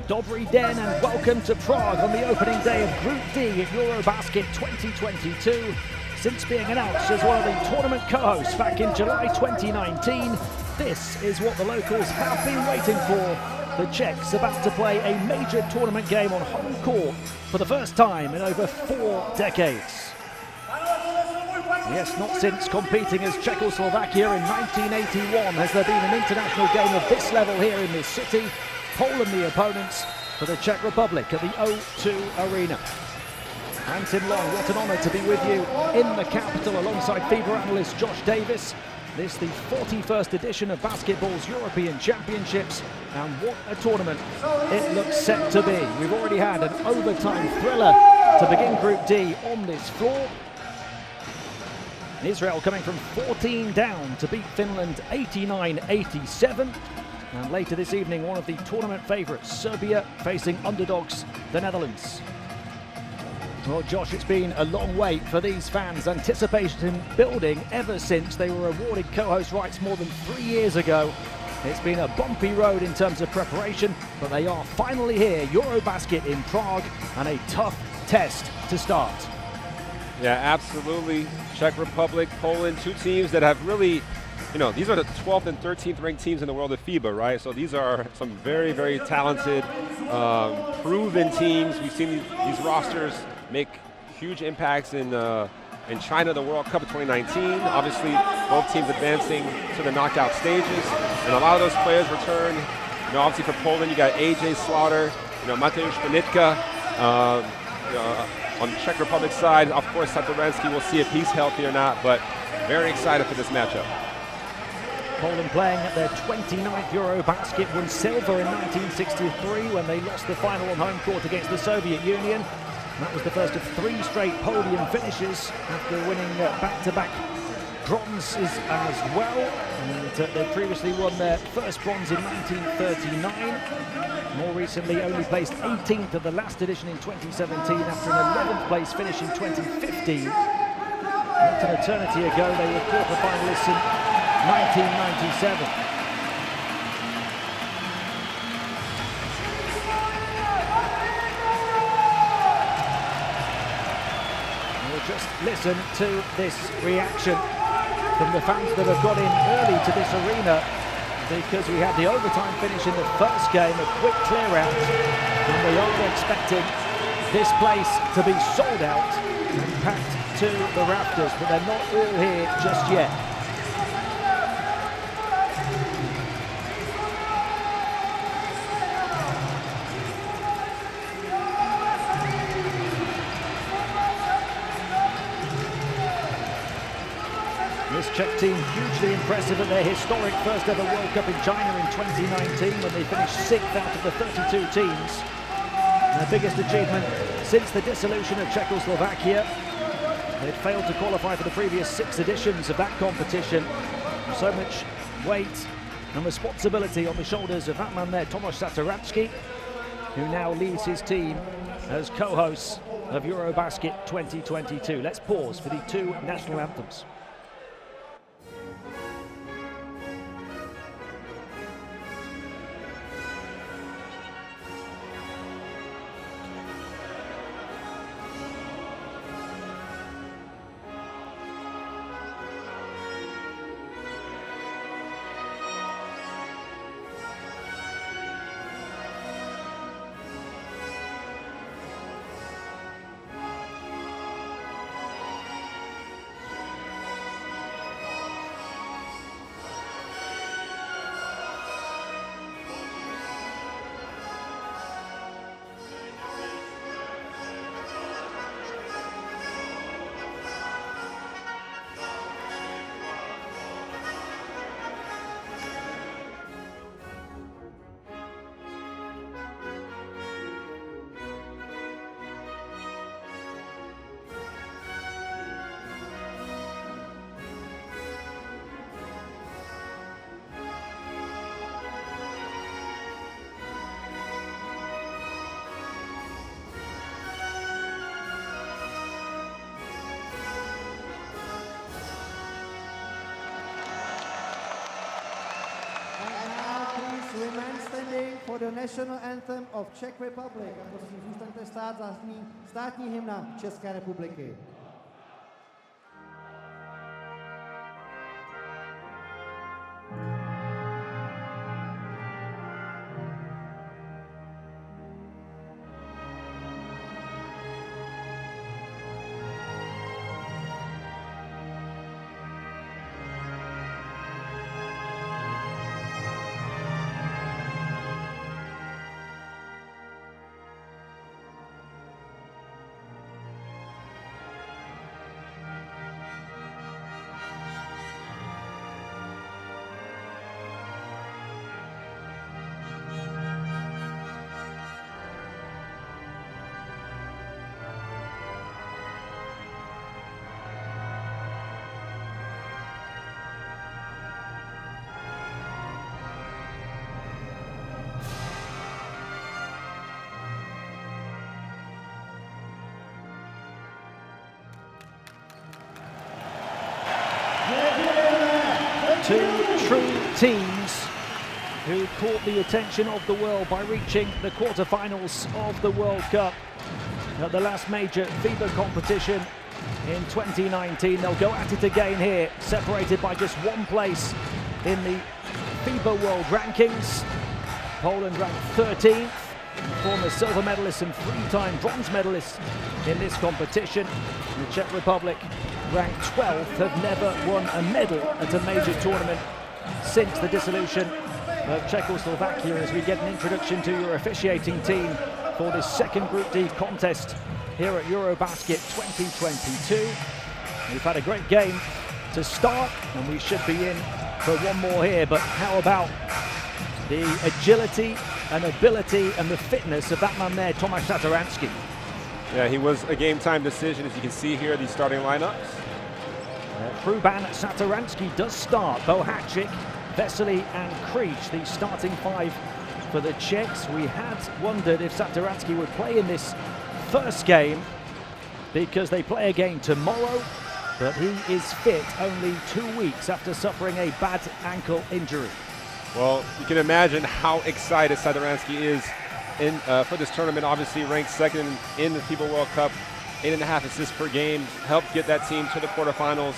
Dobry den and welcome to Prague on the opening day of Group D at EuroBasket 2022. Since being announced as one of the tournament co-hosts back in July 2019, this is what the locals have been waiting for. The Czechs about to play a major tournament game on home court for the first time in over 4 decades. Yes, not since competing as Czechoslovakia in 1981 has there been an international game of this level here in this city. Poland the opponents for the Czech Republic at the O2 Arena. And Tim Long, what an honour to be with you in the capital alongside FIBA analyst Josh Davis. This the 41st edition of basketball's European Championships, and what a tournament it looks set to be. We've already had an overtime thriller to begin Group D on this floor. Israel coming from 14 down to beat Finland 89-87. And later this evening, one of the tournament favourites, Serbia, facing underdogs, the Netherlands. Well, Josh, it's been a long wait for these fans. Anticipation building ever since they were awarded co-host rights more than 3 years ago. It's been a bumpy road in terms of preparation, but they are finally here, EuroBasket in Prague, and a tough test to start. Yeah, absolutely. Czech Republic, Poland, two teams that have really, these are the 12th and 13th ranked teams in the world of FIBA, right? So these are some very, very talented, proven teams. We've seen these rosters make huge impacts in China, the World Cup of 2019. Obviously, both teams advancing to the knockout stages, and a lot of those players return. Obviously for Poland, you got AJ Slaughter, Mateusz Benitka. On the Czech Republic side, of course, Satoransky, we'll see if he's healthy or not, but very excited for this matchup. Poland playing at their 29th EuroBasket, won silver in 1963 when they lost the final on home court against the Soviet Union. That was the first of 3 straight podium finishes after winning back-to-back bronzes as well. And they previously won their first bronze in 1939. More recently, only placed 18th at the last edition in 2017 after an 11th place finish in 2015. Not an eternity ago, they were quarter-finalists in 1997. We'll just listen to this reaction from the fans that have got in early to this arena, because we had the overtime finish in the first game, a quick clear out, and we are expecting this place to be sold out and packed to the rafters, but they're not all here just yet. This Czech team hugely impressive at their historic first ever World Cup in China in 2019 when they finished 6th out of the 32 teams. Their biggest achievement since the dissolution of Czechoslovakia. They'd failed to qualify for the previous 6 editions of that competition. So much weight and responsibility on the shoulders of that man there, Tomáš Satoransky, who now leads his team as co-hosts of EuroBasket 2022. Let's pause for the 2 national anthems. standing for the national anthem of Czech Republic. A prosím, zůstaňte stát za státní hymna České republiky. Two true teams who caught the attention of the world by reaching the quarterfinals of the World Cup at the last major FIBA competition in 2019. They'll go at it again here, separated by just one place in the FIBA World Rankings. Poland ranked 13th, former silver medalist and three-time bronze medalist in this competition. The Czech Republic, ranked 12th, have never won a medal at a major tournament since the dissolution of Czechoslovakia, as we get an introduction to your officiating team for this second Group D contest here at EuroBasket 2022. We've had a great game to start, and we should be in for one more here, but how about the agility and ability and the fitness of that man there, Tomáš Satoranský? Yeah, he was a game-time decision, as you can see here, these starting lineups. Hruban Satoranský does start. Bohacic, Vesely and Krič, the starting five for the Czechs. We had wondered if Satoranský would play in this first game because they play again tomorrow, but he is fit only 2 weeks after suffering a bad ankle injury. Well, you can imagine how excited Satoranský is for this tournament. Obviously ranked second in the FIBA World Cup, 8.5 assists per game, helped get that team to the quarterfinals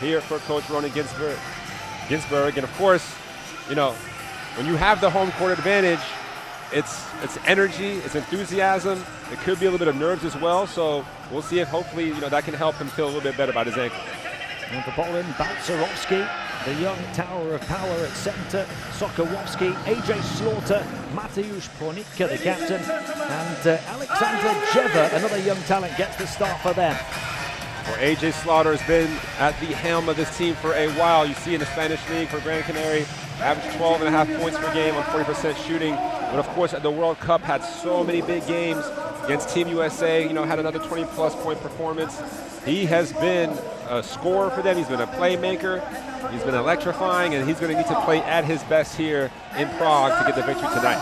here for Coach Ronan Ginsberg. And of course, you know, when you have the home court advantage, it's energy, it's enthusiasm. It could be a little bit of nerves as well. So we'll see if hopefully, you know, that can help him feel a little bit better about his ankle. And for Poland, Balcerowski, the young tower of power at center, Sokołowski, AJ Slaughter, Mateusz Ponitka, the captain, and Alexander Jeva, another young talent, gets the start for them. Well, AJ Slaughter has been at the helm of this team for a while. You see in the Spanish League for Gran Canaria, averaged 12.5 points per game on 40% shooting. But of course, at the World Cup, had so many big games against Team USA, you know, had another 20-plus point performance. He has been a scorer for them. He's been a playmaker. He's been electrifying, and he's going to need to play at his best here in Prague to get the victory tonight.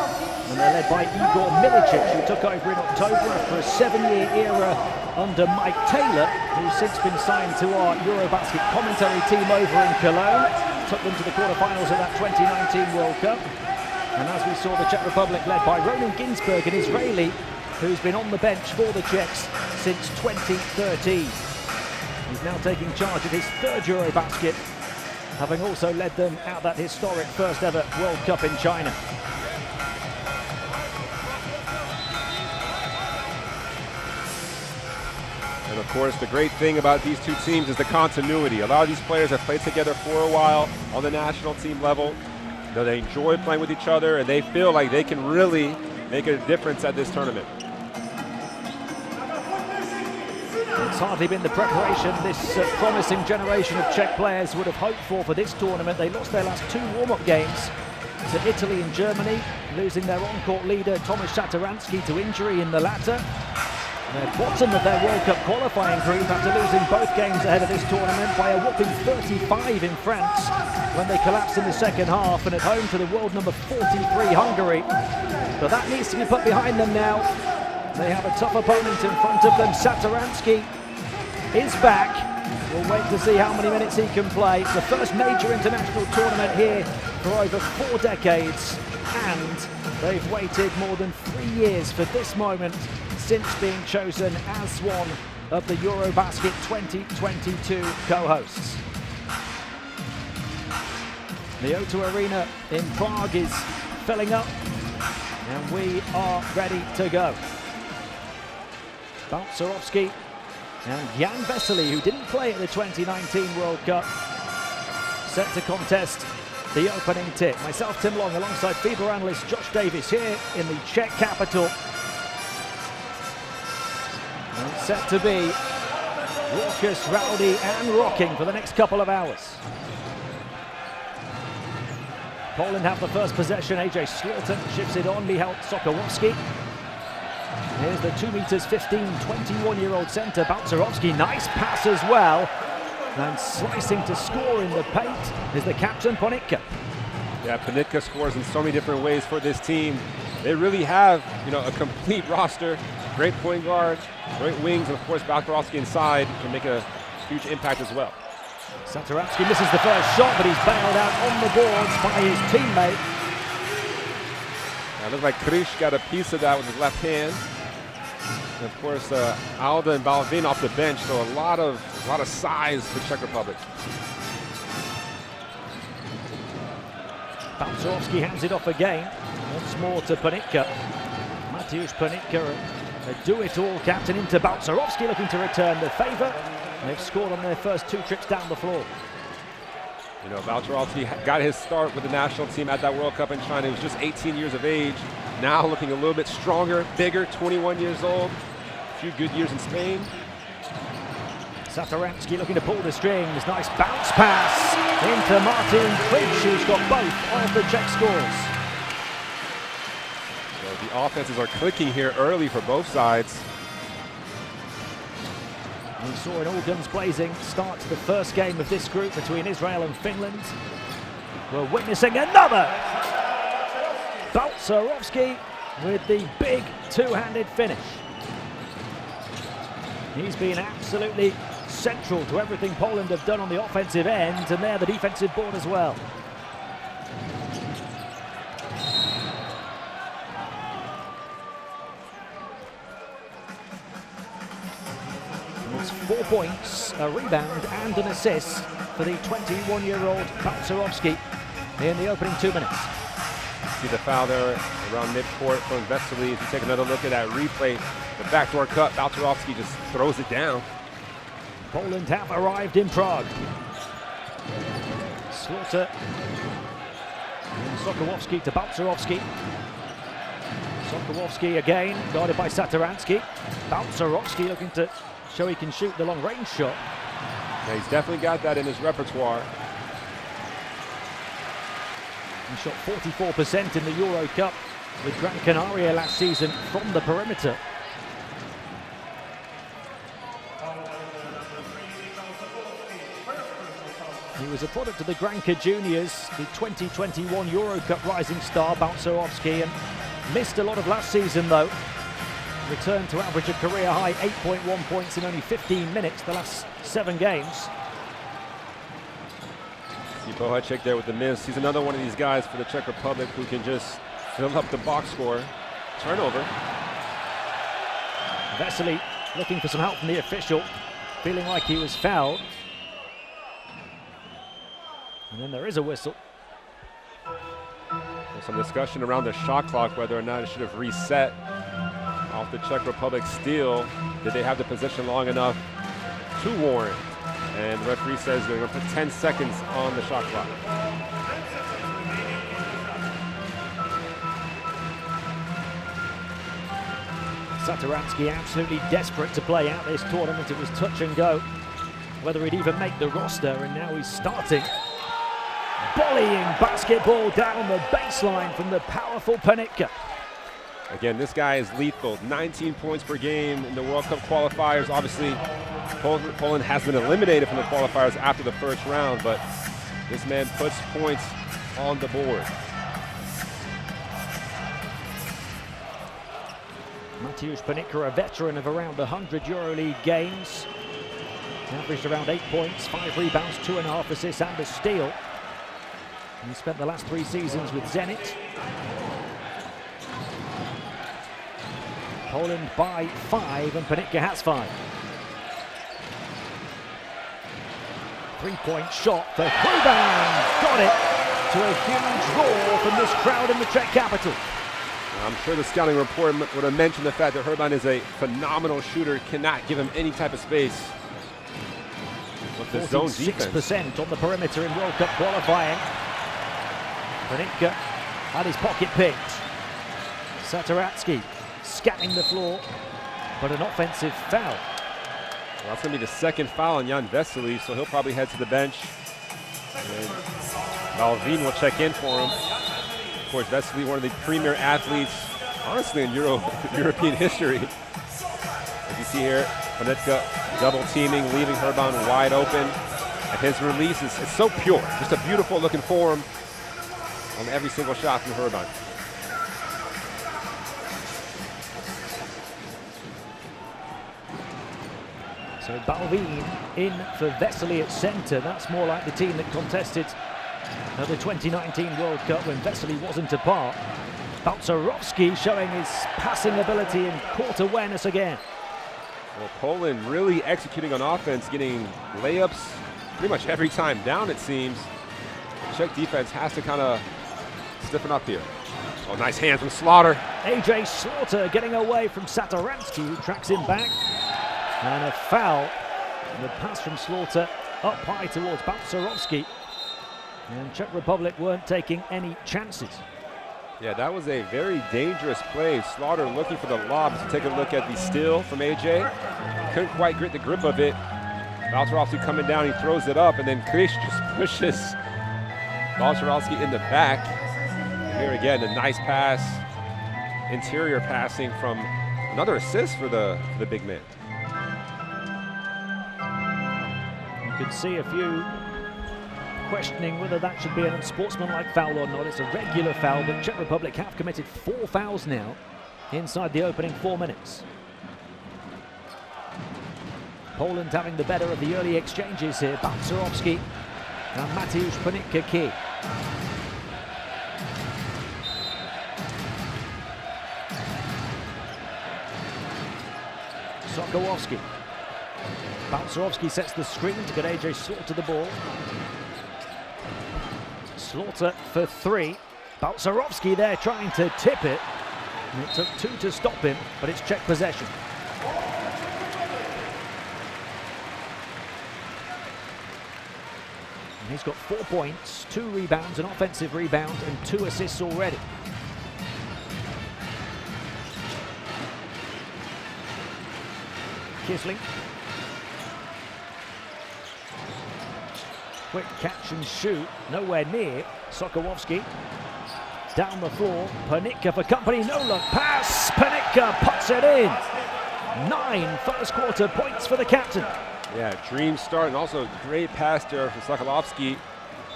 And they're led by Igor Milicic, who took over in October after a 7-year era under Mike Taylor, who's since been signed to our EuroBasket commentary team over in Cologne. Took them to the quarterfinals of that 2019 World Cup. And as we saw, the Czech Republic led by Ronan Ginsberg, an Israeli who's been on the bench for the Czechs since 2013. He's now taking charge of his third EuroBasket, having also led them out that historic first ever World Cup in China. And of course, the great thing about these two teams is the continuity. A lot of these players have played together for a while on the national team level. You know, they enjoy playing with each other, and they feel like they can really make a difference at this tournament. It's hardly been the preparation this promising generation of Czech players would have hoped for this tournament. They lost their last 2 warm-up games to Italy and Germany, losing their on-court leader Tomáš Satoranský to injury in the latter. They're bottom of their World Cup qualifying group after losing both games ahead of this tournament by a whopping 35 in France when they collapsed in the second half, and at home to the world number 43 Hungary. But that needs to be put behind them now. They have a tough opponent in front of them. Satoranský is back. We'll wait to see how many minutes he can play. It's the first major international tournament here for over 4 decades, and They've waited more than 3 years for this moment since being chosen as one of the EuroBasket 2022 co-hosts. The O2 Arena in Prague is filling up, and we are ready to go. Balcerowski and Jan Vesely, who didn't play at the 2019 World Cup, set to contest the opening tip. Myself, Tim Long, alongside FIBA analyst Josh Davis here in the Czech capital. And it's set to be raucous, rowdy and rocking for the next couple of hours. Poland have the first possession. AJ Slaughter shifts it on. Michał Sokołowski. Here's the 2 meters 15, 21-year-old center Balcerowski. Nice pass as well. And slicing to score in the paint is the captain, Ponitka. Yeah, Ponitka scores in so many different ways for this team. They really have, a complete roster. Great point guard, great wings, and of course Balcerowski inside can make a huge impact as well. Satoransky misses the first shot, but he's bailed out on the boards by his teammate. It looks like Krish got a piece of that with his left hand. And of course, Alda and Balvin off the bench, so a lot of size for Czech Republic. Balcerowski hands it off again. Once more to Ponitka. Mateusz Ponitka, a do-it-all captain, into Balcerowski, looking to return the favour. They've scored on their first 2 trips down the floor. Balcerowski got his start with the national team at that World Cup in China. He was just 18 years of age. Now looking a little bit stronger, bigger, 21 years old. A few good years in Spain. Satoransky looking to pull the strings. Nice bounce pass into Martin Krish, who's got both of the Czech scores. So the offenses are clicking here early for both sides. We saw an all guns blazing start to the first game of this group between Israel and Finland. We're witnessing another. Balcerowski with the big two-handed finish. He's been absolutely central to everything Poland have done on the offensive end, and they're the defensive board as well. It's 4 points, a rebound and an assist for the 21-year-old Balcerowski in the opening 2 minutes. See the foul there around midcourt from Vesely. If you take another look at that replay, the backdoor cut, Balcerowski just throws it down. Poland have arrived in Prague. Slaughter. And Sokołowski to Balcerowski. Sokołowski again, guarded by Satoransky. Balcerowski looking to show he can shoot the long-range shot. Yeah, he's definitely got that in his repertoire. He shot 44% in the Euro Cup with Gran Canaria last season from the perimeter. He was a product of the Granca Juniors, the 2021 Euro Cup rising star Balcerowski, and missed a lot of last season though. Returned to average a career high 8.1 points in only 15 minutes the last 7 games. Bohacek there with the miss. He's another one of these guys for the Czech Republic who can just fill up the box score. Turnover. Vesely looking for some help from the official, feeling like he was fouled. And then there is a whistle. There's some discussion around the shot clock, whether or not it should have reset off the Czech Republic steal. Did they have the possession long enough to warrant? And the referee says they're going to put 10 seconds on the shot clock. Satoransky absolutely desperate to play out this tournament. It was touch and go whether he'd even make the roster, and now he's starting. Volleying basketball down the baseline from the powerful Ponitka. Again, this guy is lethal. 19 points per game in the World Cup qualifiers. Obviously, Poland has been eliminated from the qualifiers after the first round, but this man puts points on the board. Mateusz Ponitka, a veteran of around 100 EuroLeague games. Averaged around 8 points, 5 rebounds, 2.5 assists and a steal. He spent the last 3 seasons with Zenit. Poland by 5 and Panitka has 5. 3-point shot for Hruban. Got it to a huge roar from this crowd in the Czech capital. I'm sure the scouting report would have mentioned the fact that Hruban is a phenomenal shooter, cannot give him any type of space. With the zone defense. 6% on the perimeter in World Cup qualifying. Panitka had his pocket picked. Satoratsky scanning the floor, but an offensive foul. Well, that's going to be the second foul on Jan Vesely, so he'll probably head to the bench. And Malvin will check in for him. Of course, Vesely, one of the premier athletes, honestly, in European history. As you see here, Panitka double teaming, leaving Hruban wide open. And his release is so pure, just a beautiful looking form on every single shot from Hruban. So Balvin in for Vesely at center. That's more like the team that contested the 2019 World Cup when Vesely wasn't a part. Balcerowski showing his passing ability and court awareness again. Well, Poland really executing on offense, getting layups pretty much every time down, it seems. The Czech defense has to kind of stiffen up here. Oh, nice hand from Slaughter. AJ Slaughter getting away from Satoransky, who tracks him back. And a foul. The pass from Slaughter up high towards Balcerowski. And Czech Republic weren't taking any chances. Yeah, that was a very dangerous play. Slaughter looking for the lob. To take a look at the steal from AJ. Couldn't quite get the grip of it. Balcerowski coming down, he throws it up, and then Krish just pushes Balcerowski in the back. And here again, a nice pass. Interior passing from another assist for the big man. You can see a few questioning whether that should be an unsportsmanlike foul or not. It's a regular foul, but Czech Republic have committed 4 fouls now inside the opening 4 minutes. Poland having the better of the early exchanges here. Balcerowski and Mateusz Panitka key. Sokołowski. Balcerowski sets the screen to get AJ Slaughter the ball. Slaughter for 3. Balcerowski there trying to tip it. And it took 2 to stop him, but it's Czech possession. And he's got 4 points, 2 rebounds, an offensive rebound, and 2 assists already. Kisling. Quick catch and shoot, nowhere near. Sokołowski down the floor. Panitka for company, no look pass. Panitka puts it in. 9 first quarter points for the captain. Yeah, dream start, and also great pass there from Sokołowski.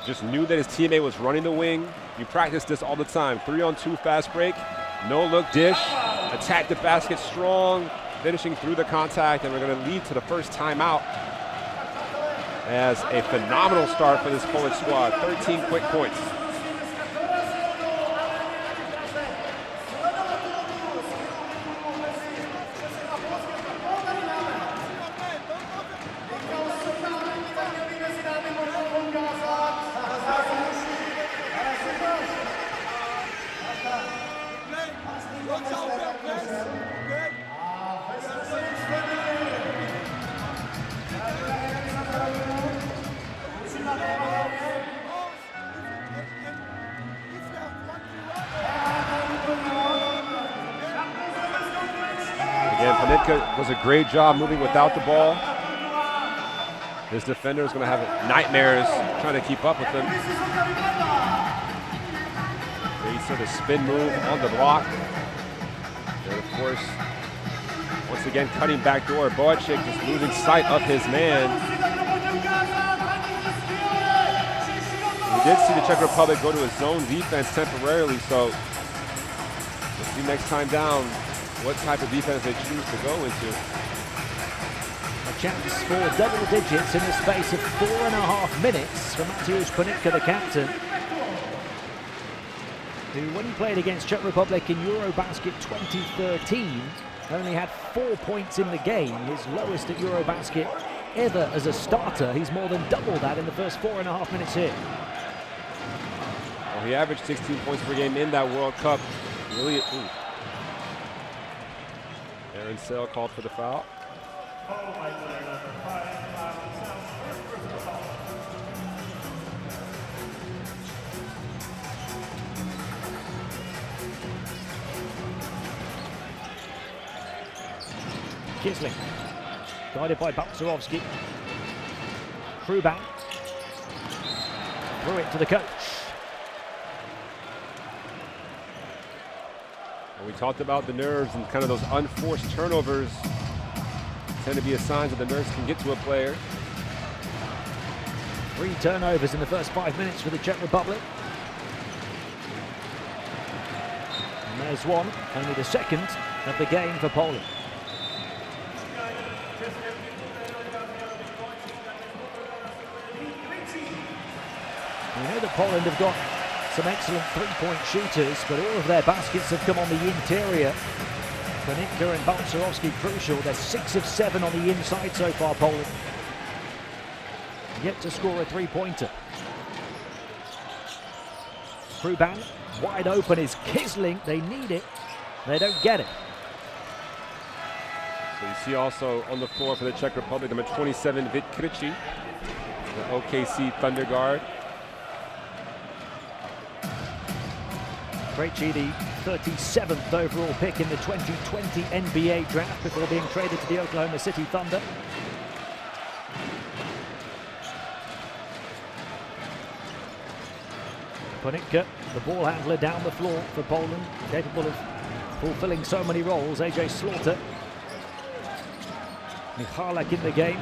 Just knew that his teammate was running the wing. You practice this all the time. 3-on-2 fast break, no look dish, attack the basket strong, finishing through the contact, and we're going to lead to the first timeout. As a phenomenal start for this Polish squad, 13 quick points. Again, Panitka does a great job moving without the ball. His defender is going to have nightmares trying to keep up with him. Great sort of spin move on the block. And of course, once again, cutting back door. Boacek just losing sight of his man. We did see the Czech Republic go to a zone defense temporarily, so we'll see next time down what type of defense they choose to go into. A chance for double digits in the space of 4.5 minutes for Mateusz Panitka, the captain, who, when he played against Czech Republic in EuroBasket 2013, only had 4 points in the game, his lowest at EuroBasket ever as a starter. He's more than double that in the first 4.5 minutes here. Well, he averaged 16 points per game in that World Cup. Really, Aaron Sale called for the foul. Kisling, guided by Balcerowski. Kruban, threw it to the coach. Well, we talked about the nerves and kind of those unforced turnovers tend to be a sign that the nerves can get to a player. 3 turnovers in the first 5 minutes for the Czech Republic. And there's one, only the second of the game for Poland. We know that Poland have got some excellent three-point shooters, but all of their baskets have come on the interior. Panitka and Balcerowski crucial. They're 6 of 7 on the inside so far, Poland. Yet to score a three-pointer. Kruban, wide open is Kisling. They need it. They don't get it. So you see also on the floor for the Czech Republic, number 27, Vit Krejci, the OKC Thunder guard. Krejci, the 37th overall pick in the 2020 NBA draft before being traded to the Oklahoma City Thunder. Panitka, the ball handler down the floor for Poland, capable of fulfilling so many roles. AJ Slaughter. Michalek in the game.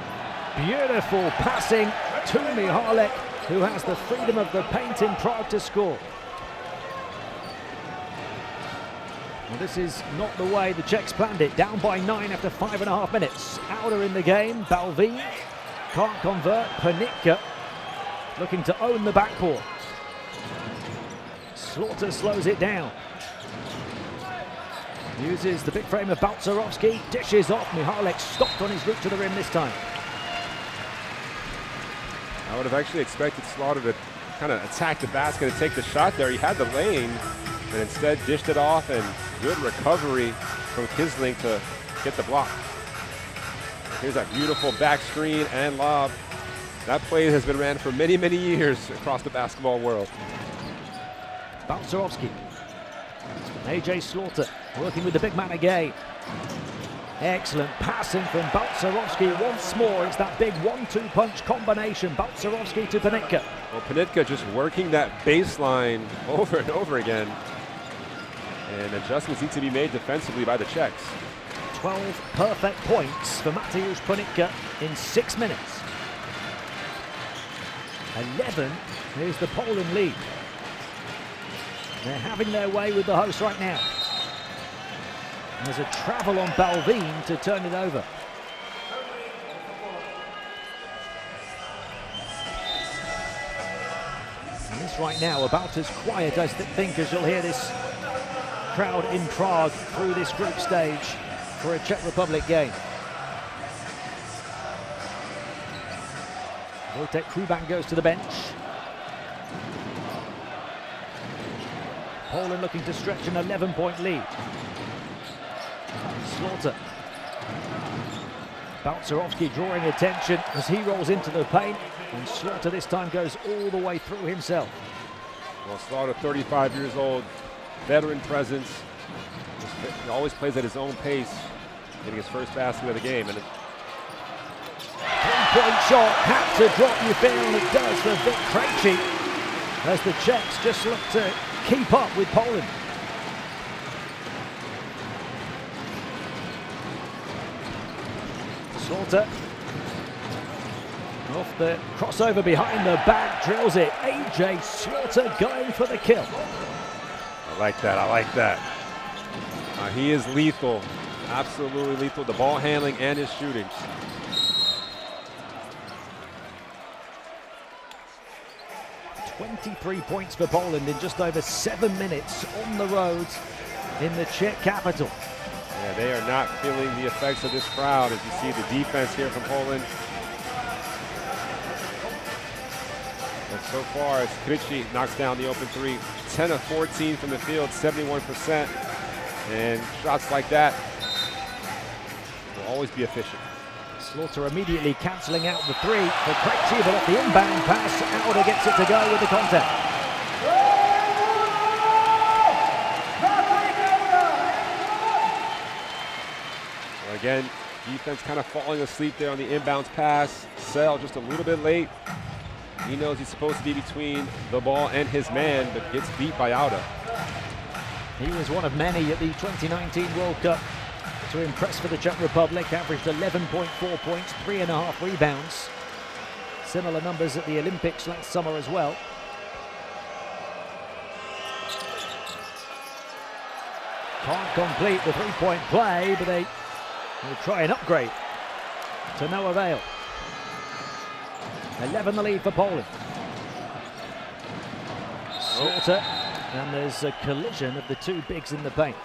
Beautiful passing to Michalek, who has the freedom of the paint in Prague to score. Well, this is not the way the Czechs planned it. Down by 9 after 5.5 minutes. Outer in the game. Balvin can't convert. Panitka looking to own the backcourt. Slaughter slows it down. Uses the big frame of Balcerowski. Dishes off. Michalek stopped on his route to the rim this time. I would have actually expected Slaughter to kind of attack the basket and take the shot there. He had the lane, but instead dished it off, and good recovery from Kisling to get the block. Here's that beautiful back screen and lob. That play has been ran for many, many years across the basketball world. Balcerowski. AJ Slaughter working with the big man again. Excellent passing from Balcerowski once more. It's that big 1-2 punch combination. Balcerowski to Panitka. Well, Panitka just working that baseline over and over again. And adjustments need to be made defensively by the Czechs. 12 perfect points for Mateusz Panitka in 6 minutes. 11 is the Poland lead. They're having their way with the hosts right now. There's a travel on Balvin to turn it over. And this right now about as quiet, I think, as you'll hear this crowd in Prague through this group stage for a Czech Republic game. Wojtek Kruban goes to the bench. Poland looking to stretch an 11-point lead. Slaughter. Balcerowski drawing attention as he rolls into the paint, and Slaughter this time goes all the way through himself. Well, Slaughter, 35 years old, veteran presence. He always plays at his own pace, getting his first basket of the game. And three-point shot had to drop, you feel, and it does for Vit Krejci, as the Czechs just look to keep up with Poland. Slaughter off the crossover behind the back, drills it. AJ Slaughter going for the kill. I like that, I like that. He is lethal, absolutely lethal, the ball handling and his shooting. .23 points for Poland in just over 7 minutes on the road in the Czech capital. Yeah, they are not feeling the effects of this crowd as you see the defense here from Poland. And so far, as Krejci knocks down the open three, 10 of 14 from the field, 71%. And shots like that will always be efficient. Slaughter immediately cancelling out the three for Krejci, but at the inbound pass, Auda gets it to go with the contact. Well, again, defense kind of falling asleep there on the inbounds pass. Sell just a little bit late. He knows he's supposed to be between the ball and his man, but gets beat by Auda. He was one of many at the 2019 World Cup to impress for the Czech Republic, averaged 11.4 points, 3.5 rebounds. Similar numbers at the Olympics last summer as well. Can't complete the three-point play, but they will try an upgrade to no avail. 11 the lead for Poland. Slaughter, and there's a collision of the two bigs in the paint.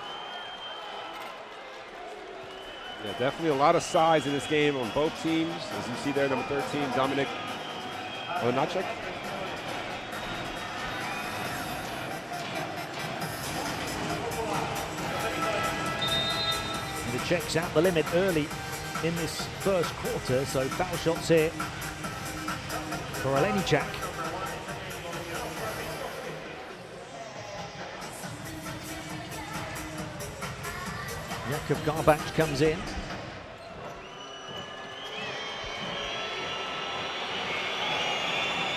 Yeah, definitely a lot of size in this game on both teams. As you see there, number 13, Dominik Olenacek. The Czechs out the limit early in this first quarter, so foul shots here for Olenacek. Jakub Garbacz comes in.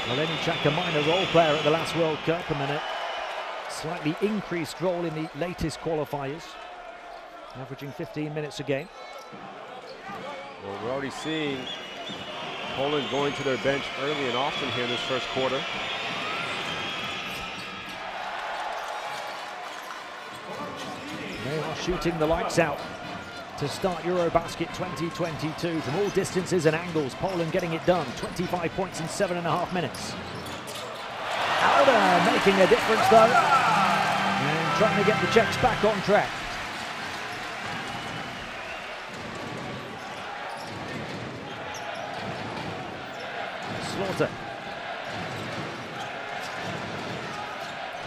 Olenacek, a minor role player at the last World Cup, and then a slightly increased role in the latest qualifiers, averaging 15 minutes a game. Well, we're already seeing Poland going to their bench early and often here in this first quarter. They are shooting the lights out to start EuroBasket 2022 from all distances and angles. Poland getting it done. 25 points in 7.5 minutes. Auda making a difference though, and trying to get the Czechs back on track. Slaughter,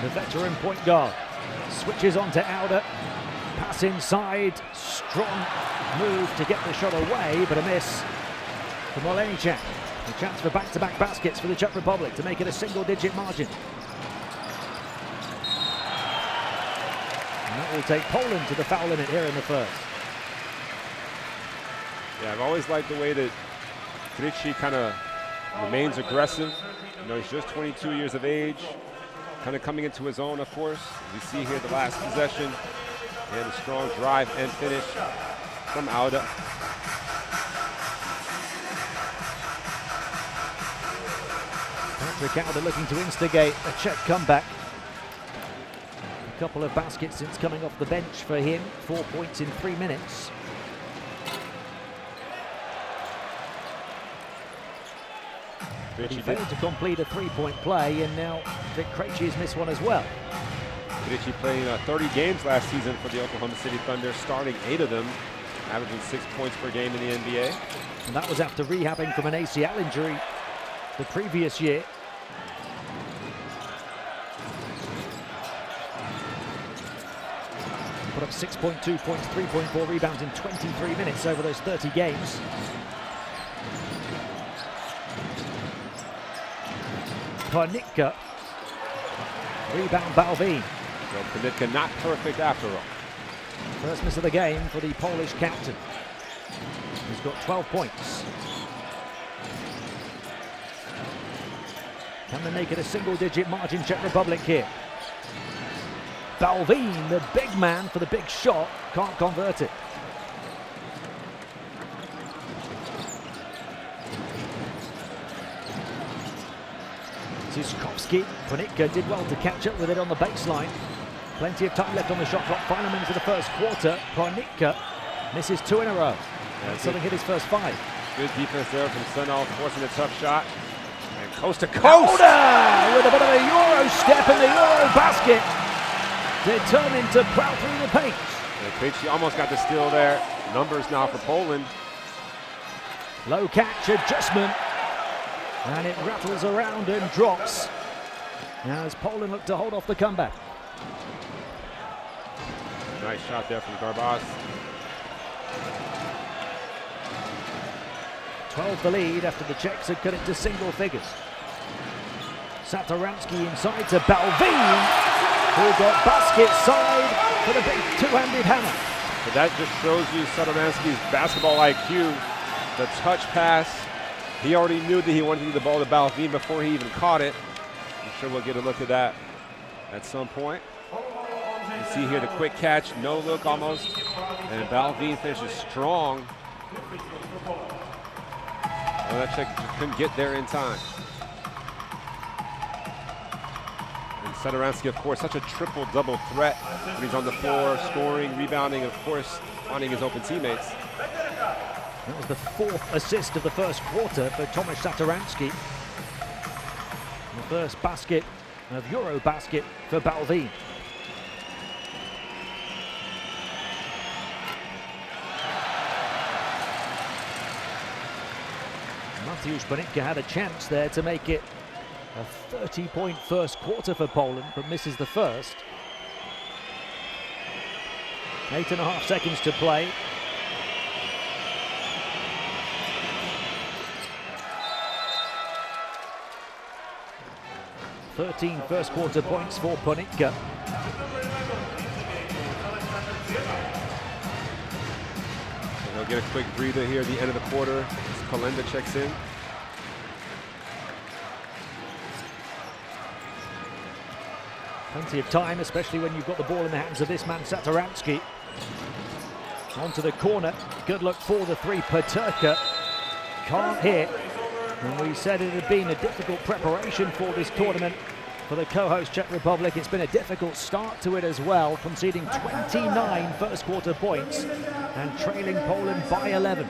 the veteran point guard, switches on to Auda. Pass inside, strong move to get the shot away, but a miss from Olenacek. A chance for back-to-back baskets for the Czech Republic to make it a single-digit margin. And that will take Poland to the foul limit here in the first. Yeah, I've always liked the way that Krejci kind of remains aggressive. You know, he's just 22 years of age, kind of coming into his own, of course. We see here the last possession. And a strong drive and finish from Auda. Patrick Auda looking to instigate a Czech comeback. A couple of baskets since coming off the bench for him. 4 points in 3 minutes. He failed to complete a three-point play, and now Vic Krejci has missed one as well. Krejci playing 30 games last season for the Oklahoma City Thunder, starting 8 of them, averaging 6 points per game in the NBA. And that was after rehabbing from an ACL injury the previous year. Put up 6.2 points, 3.4 rebounds in 23 minutes over those 30 games. Panitka, rebound Balvin. So Panitka not perfect after all. First miss of the game for the Polish captain. He's got 12 points. Can they make it a single-digit margin, Czech Republic here? Balvin, the big man for the big shot, can't convert it. Ziskowski, Panitka did well to catch up with it on the baseline. Plenty of time left on the shot clock. Final minute of the first quarter. Panitka misses 2 in a row. Yeah, Southern hit his first 5. Good defense there from Senel, forcing a tough shot. And coast to coast. Auda with a bit of a Euro step in the EuroBasket. Determined to plow through the paint. Krejci almost got the steal there. Numbers now for Poland. Low catch adjustment. And it rattles around and drops as Poland look to hold off the comeback. Nice shot there from Garbaz. 12 the lead after the Czechs had cut it to single figures. Satoransky inside to Balvin, who got basket side for the big two-handed hammer. But that just shows you Satoransky's basketball IQ. The touch pass. He already knew that he wanted to give the ball to Balvin before he even caught it. I'm sure we'll get a look at that at some point. You see here the quick catch, no look almost, and Balvin finishes strong. Well, that Czech couldn't get there in time. And Satoransky, of course, such a triple-double threat when he's on the floor, scoring, rebounding, of course, finding his open teammates. That was the 4th assist of the first quarter for Tomasz Satoransky. The first basket of EuroBasket for Balvin. Mateusz Bonitka had a chance there to make it a 30-point first quarter for Poland, but misses the first. 8.5 seconds to play. Thirteen first quarter points for Bonitka. So they'll get a quick breather here at the end of the quarter as Kalenda checks in. Plenty of time, especially when you've got the ball in the hands of this man, Satoransky. Onto the corner. Good look for the three. Peterka can't hit. And we said it had been a difficult preparation for this tournament for the co-host Czech Republic. It's been a difficult start to it as well, conceding 29 first quarter points and trailing Poland by 11.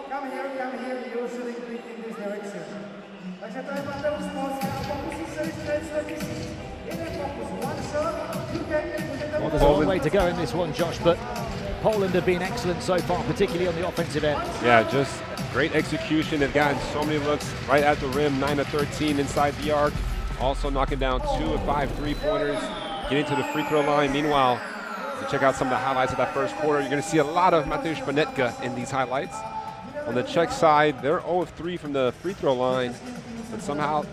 Come here, you should in this direction. Takže to je Mateusz Polska a pokusí se vystřelit 100 000. Jeden pokus, one shot, well, there's a long way to go in this one, Josh, but Poland have been excellent so far, particularly on the offensive end. Yeah, just great execution. They've gotten so many looks right at the rim, 9 of 13 inside the arc. Also knocking down 2 of 5 three-pointers, getting to the free throw line. Meanwhile, if you check out some of the highlights of that first quarter, you're going to see a lot of Mateusz Bonitka in these highlights. On the Czech side, they're 0 of 3 from the free throw line, but somehow,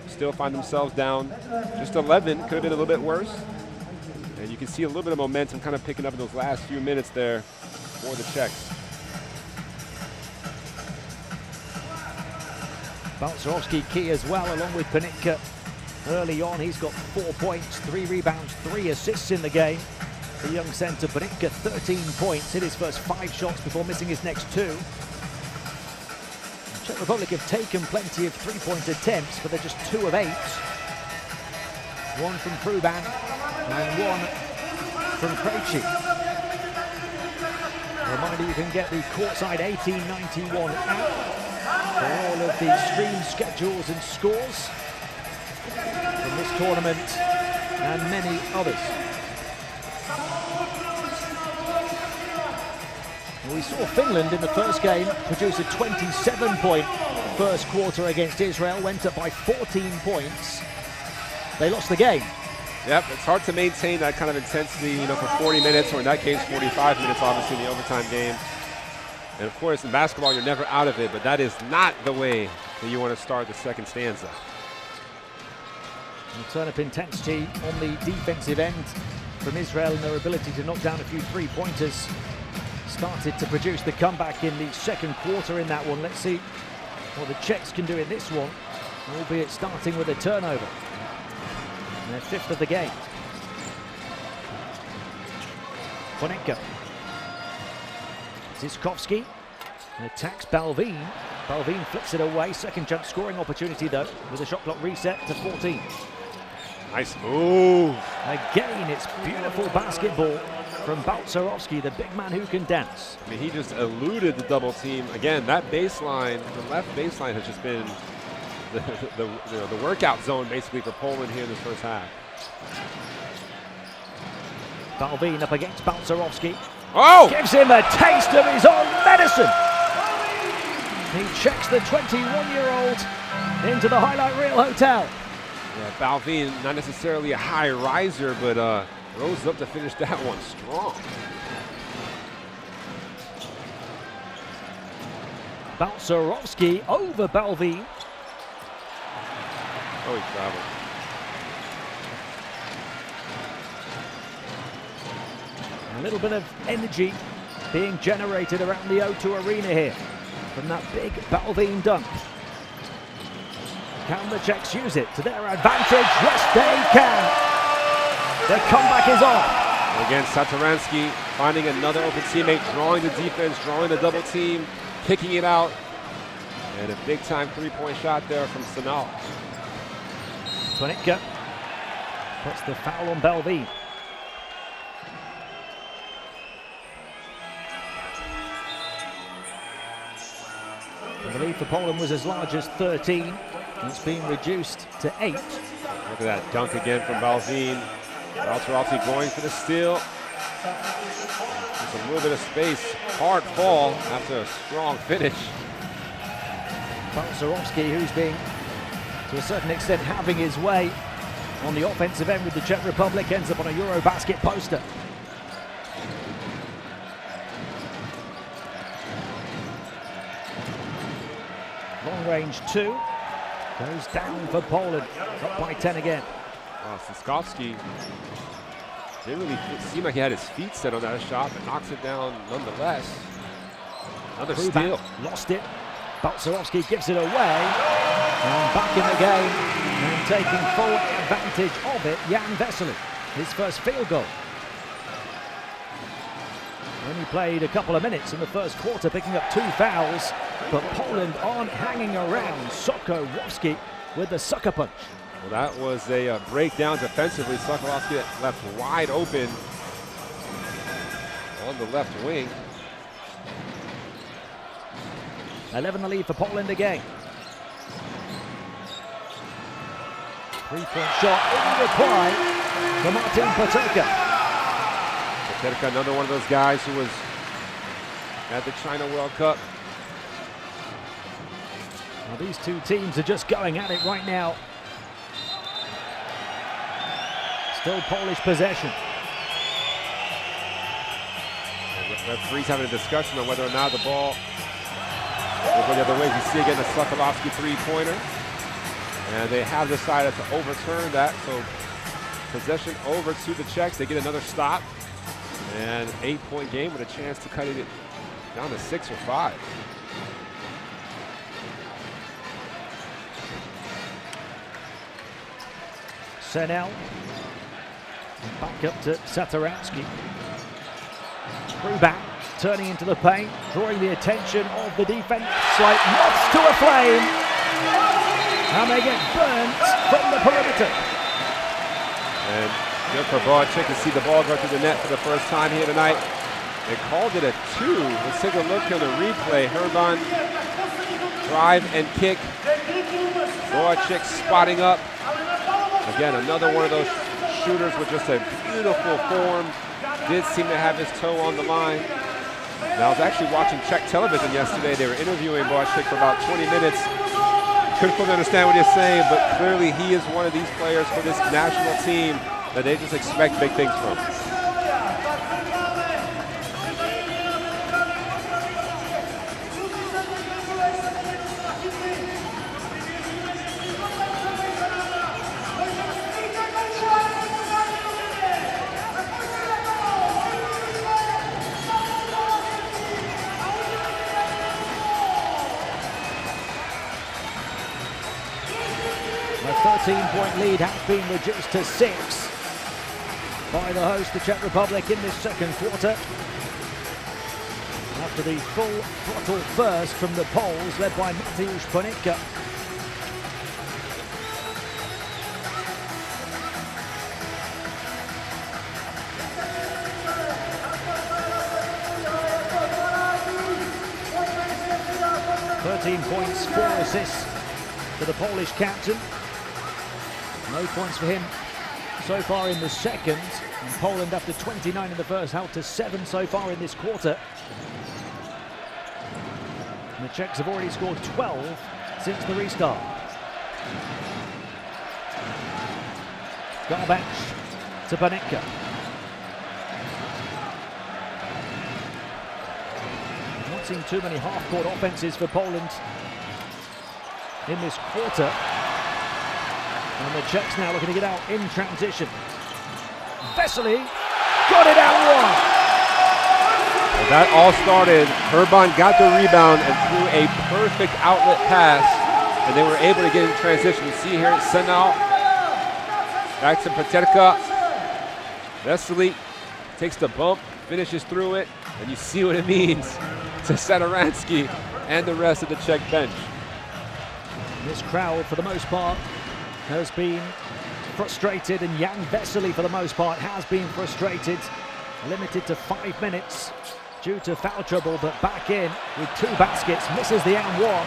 still find themselves down just 11. Could have been a little bit worse. And you can see a little bit of momentum kind of picking up in those last few minutes there for the Czechs. Balcerowski key as well, along with Bonitka. Early on, he's got 4 points, 3 rebounds, 3 assists in the game. The young centre, Bonitka, 13 points, hit his first 5 shots before missing his next 2. Czech Republic have taken plenty of three-point attempts, but they're just 2 of 8. 1 from Fruban and 1 from Krejci. A reminder, you can get the Courtside 1891 app for all of the stream schedules and scores from this tournament and many others. We saw Finland in the first game produce a 27-point first quarter against Israel, went up by 14 points. They lost the game. Yep, it's hard to maintain that kind of intensity, for 40 minutes, or in that case, 45 minutes, obviously, in the overtime game. And of course, in basketball, you're never out of it, but that is not the way that you want to start the second stanza. And turn up intensity on the defensive end from Israel and their ability to knock down a few three-pointers. Started to produce the comeback in the second quarter in that one. Let's see what the Czechs can do in this one, albeit starting with a turnover. And their 5th of the game. Bonitka. Ziskovsky attacks Balvin. Balvin flips it away. Second chance scoring opportunity though, with a shot clock reset to 14. Nice move. Again, it's beautiful basketball from Balcerowski, the big man who can dance. I mean, he just eluded the double team. Again, that baseline, the left baseline has just been the workout zone basically for Poland here in this first half. Balvin up against Balcerowski. Oh! Gives him a taste of his own medicine. He checks the 21-year-old into the highlight reel hotel. Yeah, Balvin, not necessarily a high riser, but rose up to finish that one strong. Balcerowski over Balvin. Oh, he traveled. A little bit of energy being generated around the O2 Arena here from that big Balvin dunk. Can the Czechs use it to their advantage? Yes, they can. The comeback is on. Again, Satoransky finding another open teammate, drawing the defense, drawing the double team, kicking it out. And a big-time three-point shot there from Sanal. Tonica puts the foul on Balvin. The lead for Poland was as large as 13. It's been reduced to 8. Look at that dunk again from Balvin. Balcerowski going for the steal. Just a little bit of space. Hard fall after a strong finish. Balcerowski, who's been, to a certain extent, having his way on the offensive end with the Czech Republic, ends up on a EuroBasket poster. Long range 2 goes down for Poland, up by 10 again. Siskowski didn't really seem like he had his feet set on that shot, but knocks it down nonetheless. Another steal. Lost it. Balcerowski gives it away. And back in the game and taking full advantage of it, Jan Vesely, his first field goal. Only played a couple of minutes in the first quarter, picking up 2 fouls, but Poland aren't hanging around. Sokolowski with the sucker punch. Well, that was a breakdown defensively. Sokolowski left wide open on the left wing. 11 the lead for Poland again. 3-point shot in reply for Martin Paterka. Paterka, another one of those guys who was at the China World Cup. Well, these two teams are just going at it right now. Still Polish possession. Referees having a discussion on whether or not the ball will go the other way. You see again the Sokolowski three-pointer. And they have decided to overturn that. So possession over to the Czechs. They get another stop. And 8-point game with a chance to cut it down to 6 or 5. Senel. Back up to Satoransky. Through back, turning into the paint, drawing the attention of the defense like moths to a flame. And they get burnt from the perimeter. And good for Boacek to see the ball go through the net for the first time here tonight. They called it a 2. Let's take a look at the replay. Herban, drive and kick. Boacek spotting up. Again, another one of those shooters with just a beautiful form. Did seem to have his toe on the line. Now, I was actually watching Czech television yesterday. They were interviewing Boacek for about 20 minutes. Couldn't fully understand what he's saying, but clearly he is one of these players for this national team that they just expect big things from. A 13-point lead has been reduced to 6 by the host, the Czech Republic, in this second quarter. After the full throttle burst from the Poles, led by Mateusz Ponitka. 13 points, 4 assists for the Polish captain. No points for him so far in the second. And Poland, after 29 in the first, held to 7 so far in this quarter. And the Czechs have already scored 12 since the restart. Garbage to Panitka. Not seen too many half-court offenses for Poland in this quarter. And the Czechs now looking to get out in transition. Vesely got it out one. Well, that all started. Urban got the rebound and threw a perfect outlet pass, and they were able to get in transition. You see here, send out back to Paterka. Vesely takes the bump, finishes through it, and you see what it means to Sadaransky and the rest of the Czech bench. This crowd, for the most part, has been frustrated, and Jan Vesely, for the most part, has been frustrated. Limited to 5 minutes due to foul trouble, but back in with 2 baskets, misses the and one,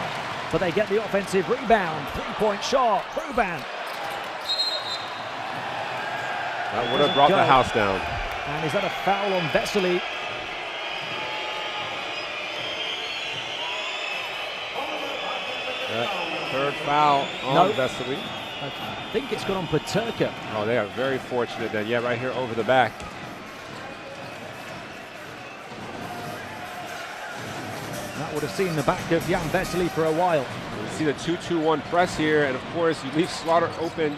but they get the offensive rebound. 3-point shot, Ruban. That would have brought the house down. And is that a foul on Vesely? Third foul on Vesely. I think it's gone on Paterka. Oh, they are very fortunate then. Yeah, right here over the back. That would have seen the back of Jan Vesely for a while. You see the 2-2-1 press here, and of course you leave Slaughter open.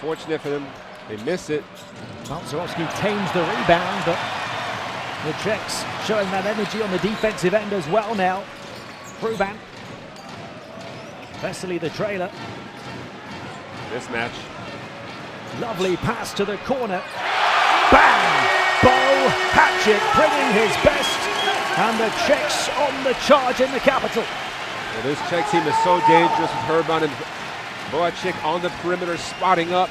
Fortunate for them, they miss it. Balcerowski tames the rebound, but the Czechs showing that energy on the defensive end as well now. Ruban. Vesely the trailer. Mismatch. Lovely pass to the corner. Bang! Bo Hatchet bringing his best, and the Czechs on the charge in the capital. Well, this Czech team is so dangerous with Urban and Boacek on the perimeter spotting up.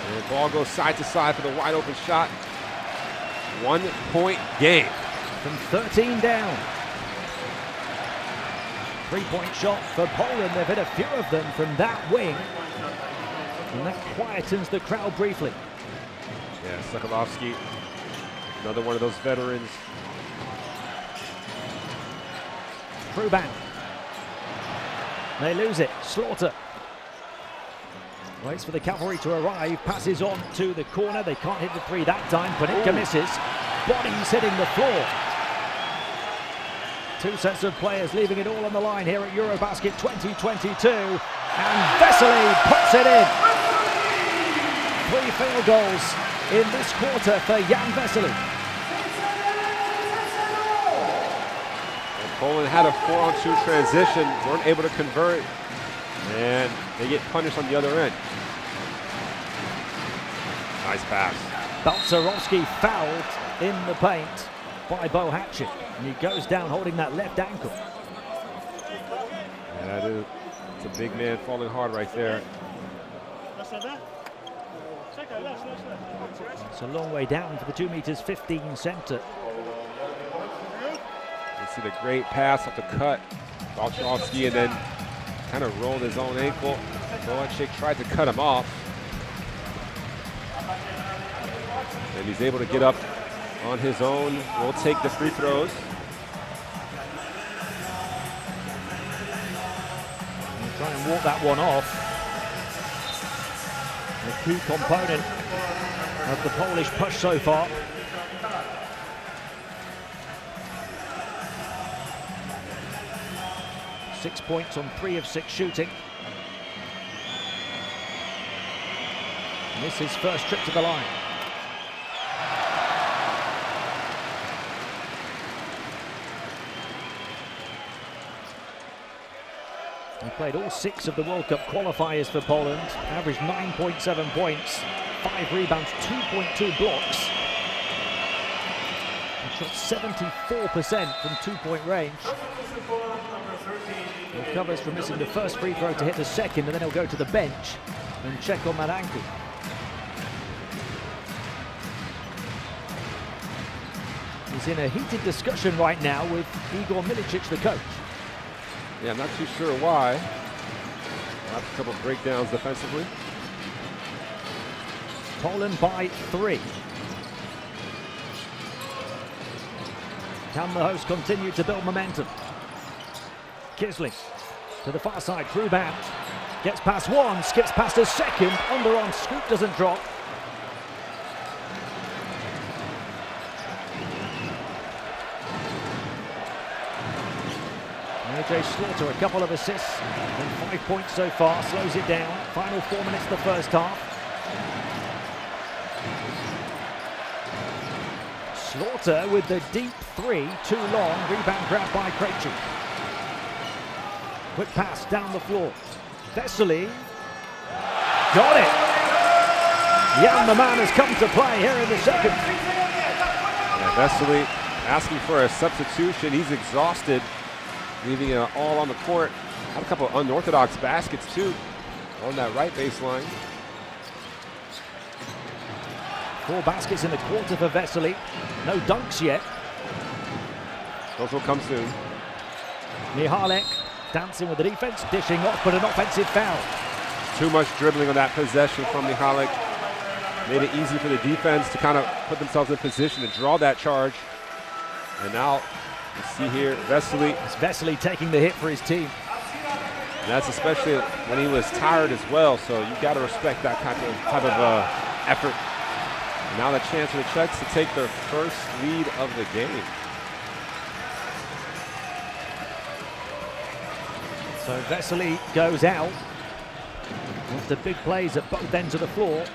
And the ball goes side to side for the wide open shot. 1-point game. From 13 down. 3-point shot for Poland. They've hit a few of them from that wing. And that quietens the crowd briefly. Yeah, Sokolovsky, another one of those veterans. Ruban. They lose it. Slaughter waits for the cavalry to arrive. Passes on to the corner. They can't hit the 3 that time. Panitka misses. Bodies hitting the floor. 2 sets of players leaving it all on the line here at EuroBasket 2022. And Vesely puts it in. 3 field goals in this quarter for Jan Vesely. Poland had a 4-on-2 transition, weren't able to convert, and they get punished on the other end. Nice pass. Balcerowski fouled in the paint by Bo Hatchet, and he goes down holding that left ankle. Yeah, that is, it's a big man falling hard right there. It's a long way down for the 2'15" center. You see the great pass off the cut. Balcerowski and then kind of rolled his own ankle. Boacek tried to cut him off. And he's able to get up on his own. Will take the free throws. And try and walk that one off. A key component of the Polish push so far. Six points on 3 of 6 shooting. And this is his first trip to the line. He played all 6 of the World Cup qualifiers for Poland, averaged 9.7 points, 5 rebounds, 2.2 blocks. He shot 74% from 2-point range. He recovers from missing the first free throw to hit the second, and then he'll go to the bench and check on that ankle. He's in a heated discussion right now with Igor Milicic, the coach. Yeah, I'm not too sure why. A couple of breakdowns defensively. Poland by 3. Can the hosts continue to build momentum? Kisling to the far side, Kruban gets past one, skips past a second, underarm scoop doesn't drop. AJ Slaughter, a couple of assists and 5 points so far, slows it down. Final 4 minutes of the first half. Slaughter with the deep 3, too long, rebound grabbed by Krejci. Quick pass down the floor. Vesely got it. Jan, the man, has come to play here in the second. Yeah, Vesely asking for a substitution. He's exhausted, leaving it all on the court. Had a couple of unorthodox baskets too on that right baseline. 4 baskets in the quarter for Vesely. No dunks yet. Those will come soon. Mihalek dancing with the defense, dishing off, but an offensive foul. Too much dribbling on that possession from Mihalek. Made it easy for the defense to kind of put themselves in position to draw that charge. And now you see here Vesely. It's Vesely taking the hit for his team. And that's especially when he was tired as well. So you got to respect that type of effort. And now the chance for the Czechs to take their first lead of the game. So Vesely goes out after big plays at both ends of the floor.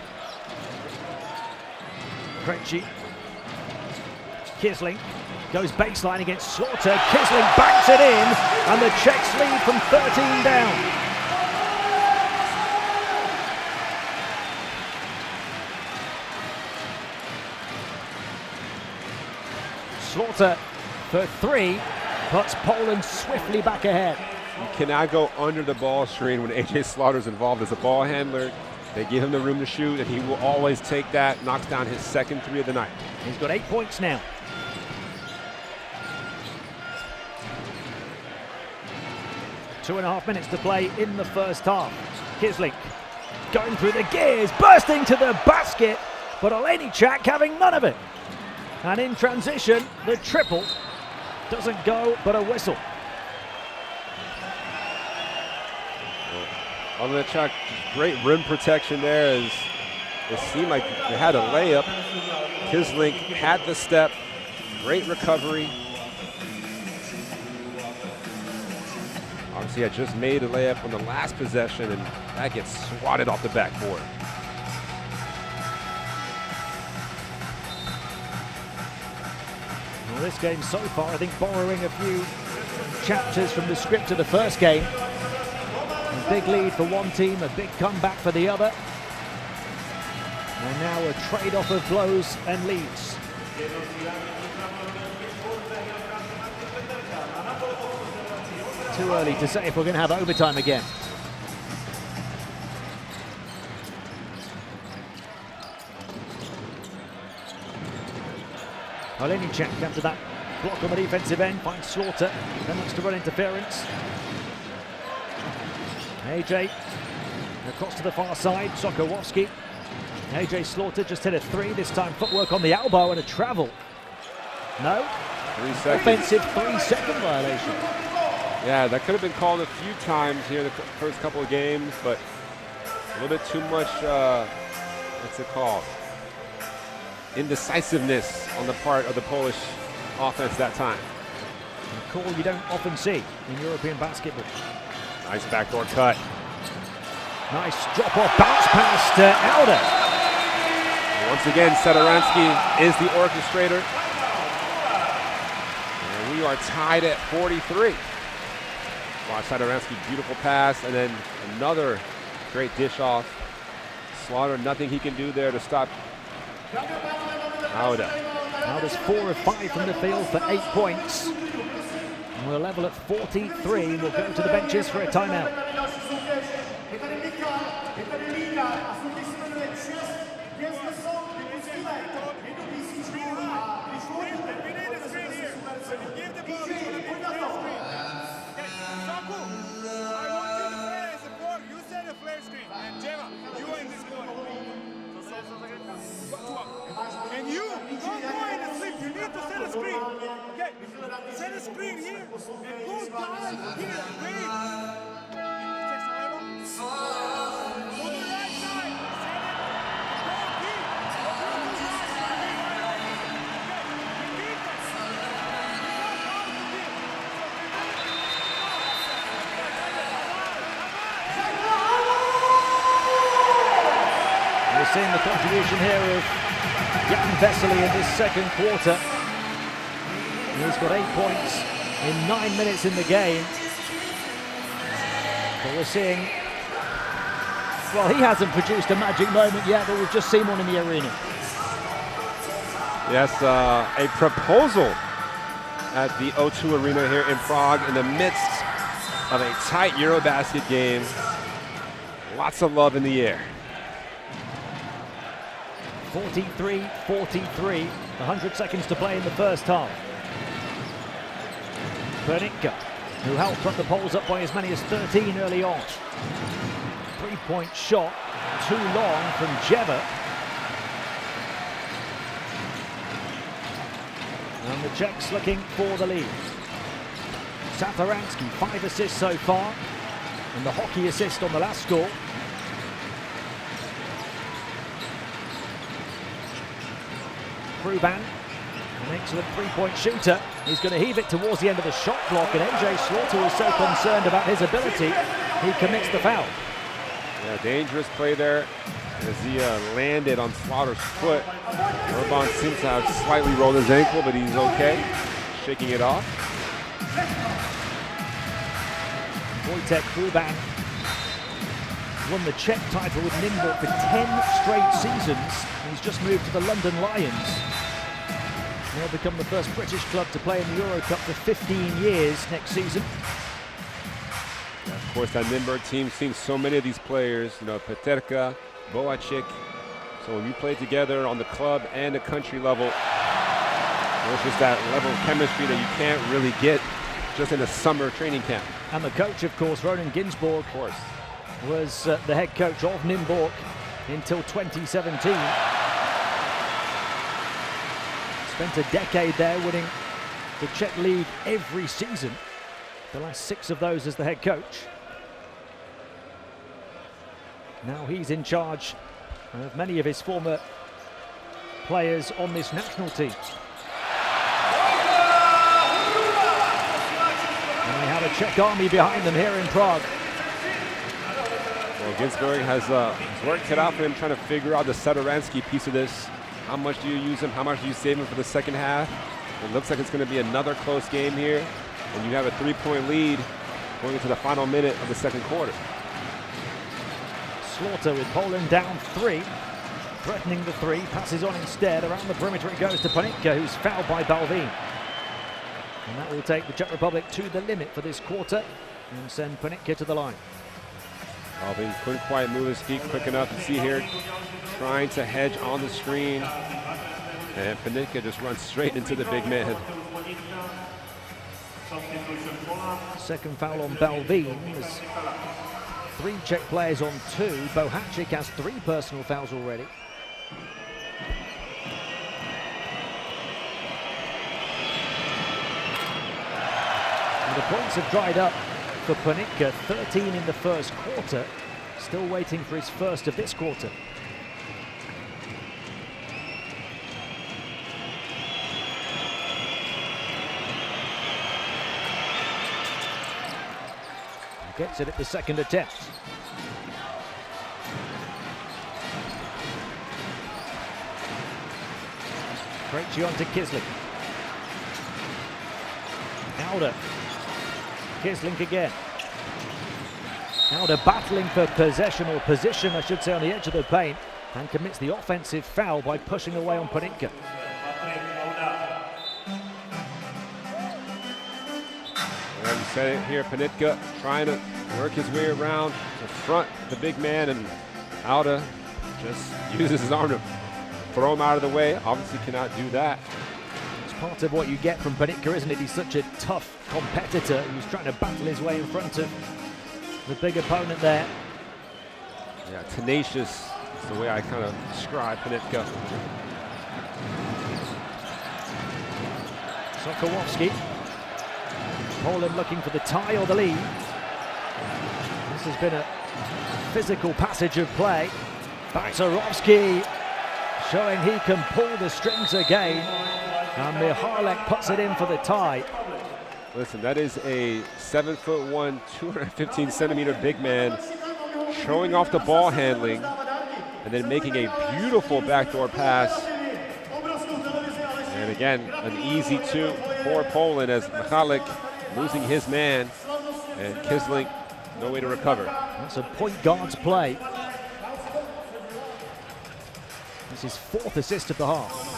Krejci. Kisling goes baseline against Slaughter. Kisling banks it in, and the Czechs lead from 13 down. Slaughter for 3, puts Poland swiftly back ahead. You cannot go under the ball screen when AJ Slaughter's involved as a ball handler. They give him the room to shoot, and he will always take that. Knocks down his second 3 of the night. He's got 8 points now. Two and a half minutes to play in the first half. Kisling going through the gears, bursting to the basket, but Olejniczak having none of it. And in transition, the triple doesn't go, but a whistle. Olejniczak, great rim protection there as it seemed like they had a layup. Kisling had the step, great recovery. Obviously, had just made a layup on the last possession, and that gets swatted off the backboard. Well, this game so far, I think, borrowing a few chapters from the script of the first game. A big lead for one team, a big comeback for the other. And now a trade-off of blows and leads. Too early to say if we're going to have overtime again. Olejniczak after that block on the defensive end, finds Slaughter, then looks to run interference. AJ across to the far side, Sokołowski. AJ Slaughter just hit a 3, this time footwork on the elbow and a travel. No? 3 seconds. Offensive 3-second violation. Yeah, that could have been called a few times here in the first couple of games, but a little bit too much, what's it called? Indecisiveness on the part of the Polish offense that time. A call you don't often see in European basketball. Nice backdoor cut. Nice drop-off bounce pass to Alder. Once again, Sederansky is the orchestrator. And we are tied at 43. Watch Sederansky, beautiful pass, and then another great dish off. Slaughter, nothing he can do there to stop Alder. Alder's 4 of 5 from the field for 8 points. And we're level at 43. We'll go to the benches for a timeout. Set a screen here. Go down here. Screen. Go to the right side. Set it. Go deep. We're seeing the contribution here of Jan Vesely in this second quarter. He's got 8 points in 9 minutes in the game. But we're seeing, well, he hasn't produced a magic moment yet, but we've just seen one in the arena. Yes, a proposal at the O2 Arena here in Prague in the midst of a tight EuroBasket game. Lots of love in the air. 43-43, 100 seconds to play in the first half. Pernitka, who helped put the Poles up by as many as 13 early on. 3-point shot, too long from Jeva. And the Czechs looking for the lead. Satoransky, 5 assists so far, and the hockey assist on the last score. Ruban, an excellent 3-point shooter. He's going to heave it towards the end of the shot block, and MJ Slaughter was so concerned about his ability, he commits the foul. Yeah, dangerous play there as he landed on Slaughter's foot. Urban seems to have slightly rolled his ankle, but he's okay, shaking it off. Wojtek Ruban won the Czech title with Nymburk for 10 straight seasons. He's just moved to the London Lions. They'll become the first British club to play in the Euro Cup for 15 years next season. Yeah, of course, that Nymburk team seems so many of these players, you know, Peterka, Boacik. So when you play together on the club and the country level, there's just that level of chemistry that you can't really get just in a summer training camp. And the coach, of course, Ronan Ginsborg, Of course, was the head coach of Nymburk until 2017. Spent a decade there winning the Czech League every season. The last 6 of those as the head coach. Now he's in charge of many of his former players on this national team. And they have a Czech army behind them here in Prague. well, Ginsburg has worked it out for him, trying to figure out the Satoransky piece of this. How much do you use him? How much do you save him for the second half? It looks like it's going to be another close game here, and you have a 3-point lead going into the final minute of the second quarter. Slaughter with Poland down 3, threatening the 3, passes on instead. Around the perimeter it goes to Pernitka, who's fouled by Balvin. And that will take the Czech Republic to the limit for this quarter and send Pernitka to the line. Balvin couldn't quite move his feet quick enough. You see here, trying to hedge on the screen. And Pernitka just runs straight into the big man. Second foul on Balvin. There's 3 Czech players on 2. Bohacik has 3 personal fouls already. And the points have dried up for Pernitka, 13 in the first quarter. Still waiting for his first of this quarter. Gets it at the second attempt. Krejci on to Kislink. Auda. Kislink again. Auda battling for possession, or position I should say, on the edge of the paint, and commits the offensive foul by pushing away on Pernitka. And you said it here, Pernitka trying to work his way around to front the big man, and Auda just uses his arm to throw him out of the way. Obviously cannot do that. It's part of what you get from Pernitka, isn't it? He's such a tough competitor who's trying to battle his way in front of the big opponent there. Yeah, tenacious is the way I kind of describe Pernitka. Sokolowski Poland looking for the tie or the lead. This has been a physical passage of play. Balcerowski showing he can pull the strings again. And Michalek puts it in for the tie. Listen, that is a 7'1", 215-centimeter big man showing off the ball handling and then making a beautiful backdoor pass. And again, an easy two for Poland as Michalek losing his man and Kisling no way to recover. That's a point guard's play. This is 4th assist of the half.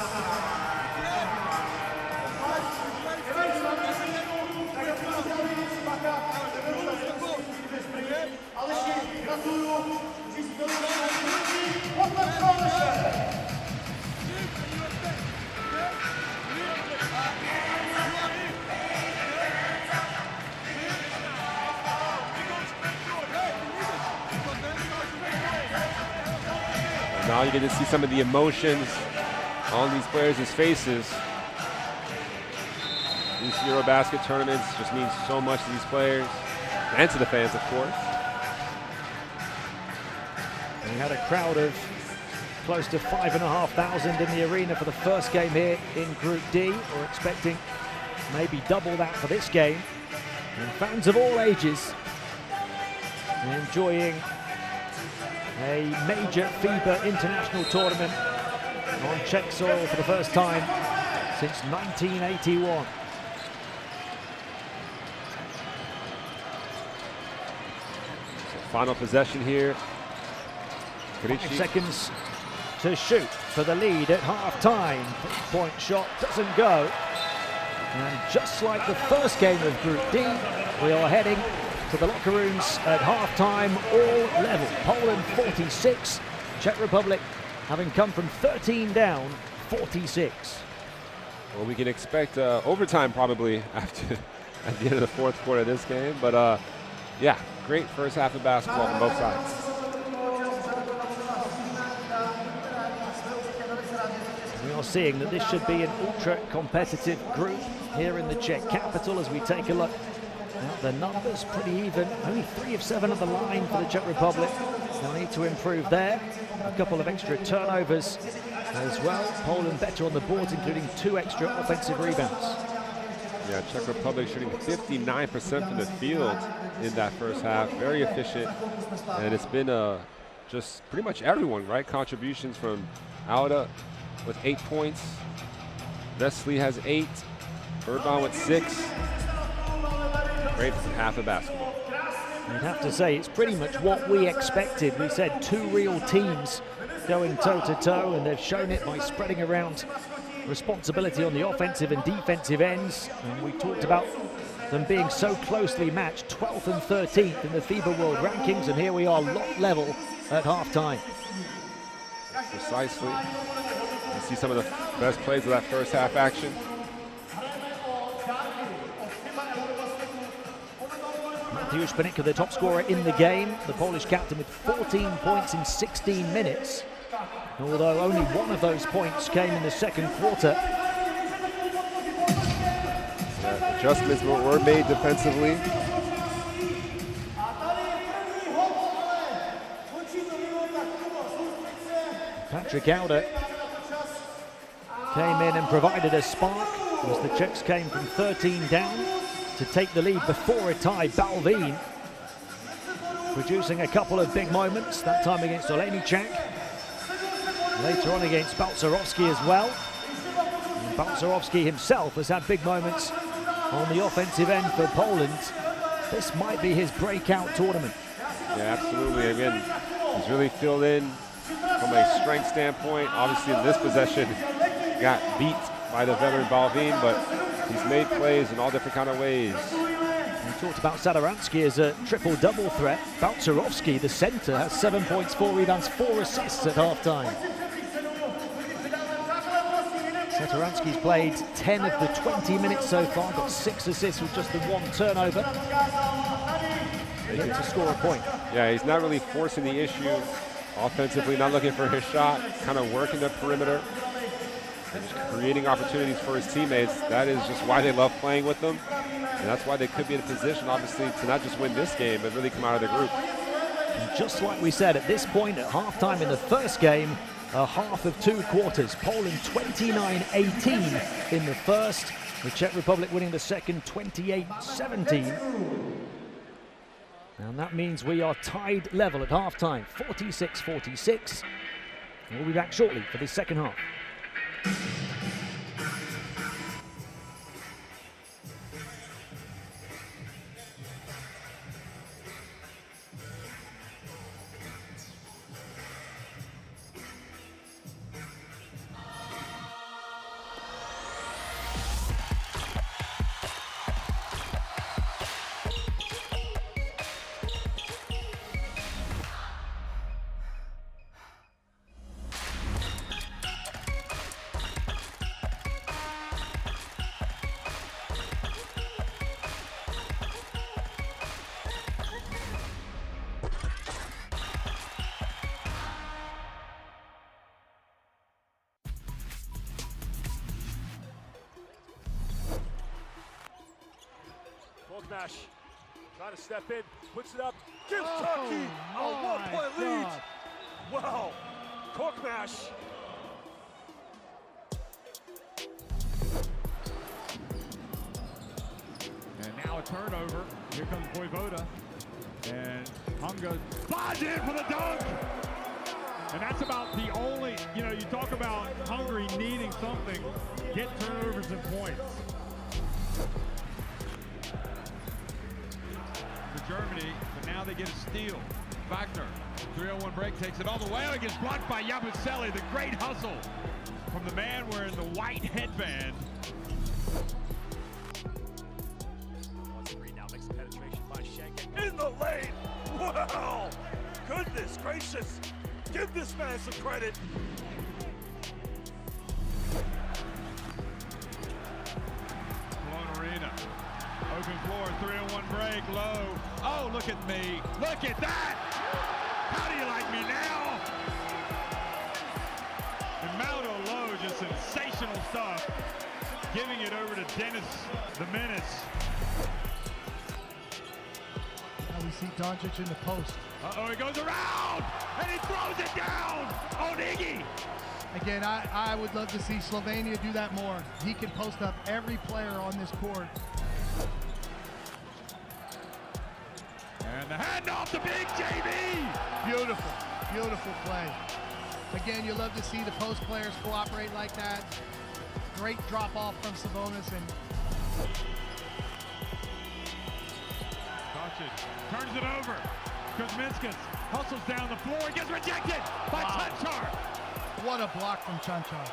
Now you get to see some of the emotions on these players' faces. These EuroBasket tournaments just mean so much to these players and to the fans, of course. And we had a crowd of close to 5,500 in the arena for the first game here in Group D. We're expecting maybe double that for this game. And fans of all ages enjoying a major FIBA international tournament on Czech soil for the first time since 1981. So final possession here. 5 seconds to shoot for the lead at half-time. 3-point shot doesn't go. And just like the first game of Group D, we are heading to the locker rooms at half-time, all level. Poland 46, Czech Republic having come from 13 down, 46. Well, we can expect overtime probably at the end of the 4th quarter of this game. But yeah, great first half of basketball from both sides. We are seeing that this should be an ultra-competitive group here in the Czech capital as we take a look. Now, the numbers pretty even. Only 3 of 7 at the line for the Czech Republic. They'll need to improve there. A couple of extra turnovers as well. Poland better on the boards, including 2 extra offensive rebounds. Yeah, Czech Republic shooting 59% from the field in that first half. Very efficient. And it's been just pretty much everyone, right? Contributions from Auda with 8 points. Vesely has 8. Urban with 6. Great half of basketball. I'd have to say it's pretty much what we expected. We said 2 real teams going toe-to-toe, and they've shown it by spreading around responsibility on the offensive and defensive ends. And we talked about them being so closely matched, 12th and 13th in the FIBA World Rankings, and here we are lot level at halftime. Precisely. You see some of the best plays of that first half action. Mateusz Panicka, the top scorer in the game, the Polish captain with 14 points in 16 minutes. Although only 1 of those points came in the second quarter. Adjustments were made defensively. Patrick Auda came in and provided a spark as the Czechs came from 13 down to take the lead before a tie. Balvin producing a couple of big moments, that time against Olejniczak, later on against Balcerowski as well. And Balcerowski himself has had big moments on the offensive end for Poland. This might be his breakout tournament. Yeah, absolutely. Again, he's really filled in from a strength standpoint. Obviously in this possession got beat by the veteran Balvin, but he's made plays in all different kind of ways. We talked about Sadaransky as a triple-double threat. Balcerowski, the center, has 7 points, 4 rebounds, 4 assists at halftime. Sadaransky's played 10 of the 20 minutes so far, got 6 assists with just the 1 turnover. Yet to score a point. Yeah, he's not really forcing the issue offensively, not looking for his shot, kind of working the perimeter and just creating opportunities for his teammates. That is just why they love playing with them. And that's why they could be in a position, obviously, to not just win this game, but really come out of the group. And just like we said, at this point, at halftime in the first game, a half of 2 quarters. Poland 29-18 in the first. The Czech Republic winning the second 28-17. And that means we are tied level at halftime, 46-46. We'll be back shortly for the second half. Nash trying to step in, puts it up, gives Turkey a 1-point lead. Wow, Korkmaz. And now a turnover. Here comes Voivoda. And Hunga slides in for the dunk. And that's about the only, you talk about Hungary needing something, get turnovers and points. Germany, but now they get a steal. Wagner, 3-on-1 break, takes it all the way. It gets blocked by Yabusele. The great hustle from the man wearing the white headband. 1-3 now makes the penetration by Schengen. In the lane! Wow! Goodness gracious! Give this man some credit. Arena. Open floor, 3-on-1 break, low. Oh, look at me. Look at that! How do you like me now? And Maldo low, just sensational stuff. Giving it over to Dennis the Menace. Now we see Doncic in the post. Uh-oh, he goes around! And he throws it down on Iggy! Again, I would love to see Slovenia do that more. He can post up every player on this court. And the handoff to Big JB! Beautiful, beautiful play. Again, you love to see the post players cooperate like that. Great drop off from Sabonis and Doncic turns it over. Kuzminskas hustles down the floor and gets rejected by Chanchar. What a block from Chanchar.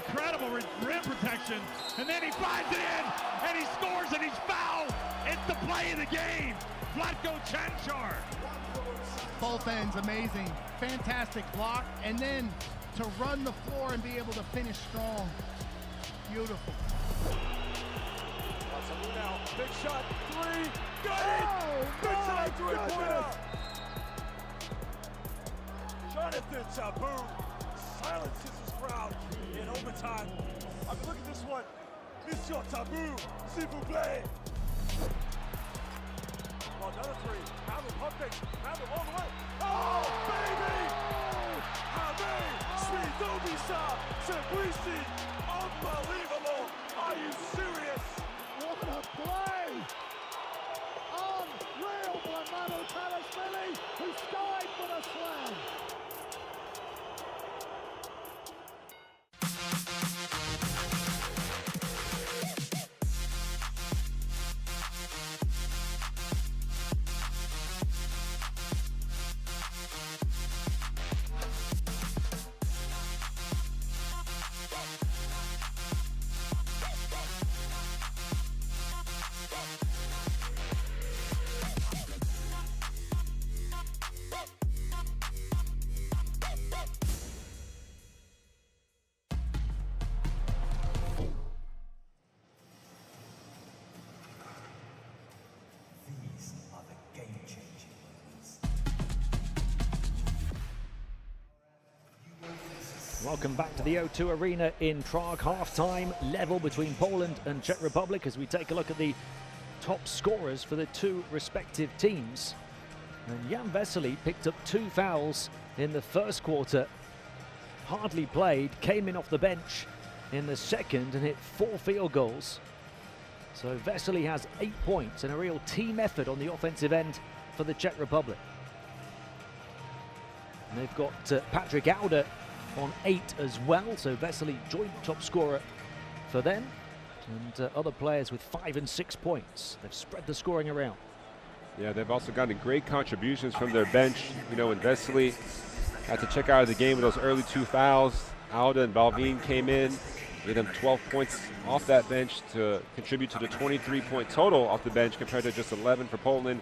Incredible rim protection, and then he finds it in, and he scores, and he's fouled. It's the play of the game. Vlatko Chanchar. Both ends amazing. Fantastic block, and then to run the floor and be able to finish strong. Beautiful. Now, big shot, 3, got it! Big side three-pointer! Jonathan Taboo silences his crowd in overtime. I mean, look at this one. Monsieur Taboo, s'il vous plaît. Well, another 3. Hamlin pump fake. Hamlin all the way. Oh, baby! Hamlin, sweet Dobisa, Simplici. Unbelievable. Are you serious? What a play! Unreal by Manu Talasvili, who skied for the slam. Welcome back to the O2 Arena in Prague. Half-time level between Poland and Czech Republic as we take a look at the top scorers for the two respective teams. And Jan Vesely picked up 2 fouls in the first quarter. Hardly played, came in off the bench in the second and hit 4 field goals. So Vesely has 8 points and a real team effort on the offensive end for the Czech Republic. And they've got Patrick Auder on 8 as well, so Vesely joint top scorer for them. And other players with 5 and 6 points. They've spread the scoring around. Yeah, they've also gotten great contributions from their bench. You know, when Vesely had to check out of the game with those early 2 fouls, Auder and Balvin came in, gave them 12 points off that bench to contribute to the 23-point total off the bench compared to just 11 for Poland.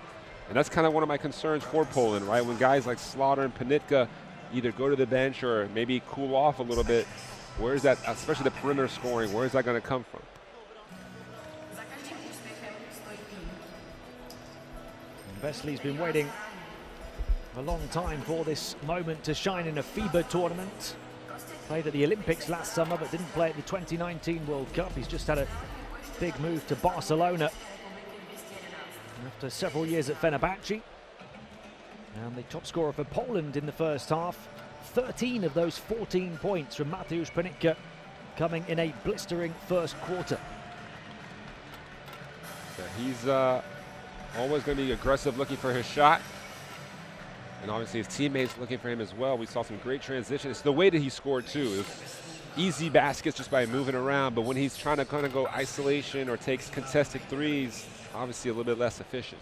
And that's kind of one of my concerns for Poland, right? When guys like Slaughter and Panitka either go to the bench or maybe cool off a little bit, where is that, especially the perimeter scoring, where is that going to come from? Vesely's been waiting a long time for this moment to shine in a FIBA tournament. Played at the Olympics last summer but didn't play at the 2019 World Cup. He's just had a big move to Barcelona after several years at Fenerbahce. And the top scorer for Poland in the first half, 13 of those 14 points from Mateusz Panitka coming in a blistering first quarter. Yeah, he's always going to be aggressive looking for his shot. And obviously his teammates looking for him as well. We saw some great transitions. The way that he scored too. It was easy baskets just by moving around, but when he's trying to kind of go isolation or takes contested threes, obviously a little bit less efficient.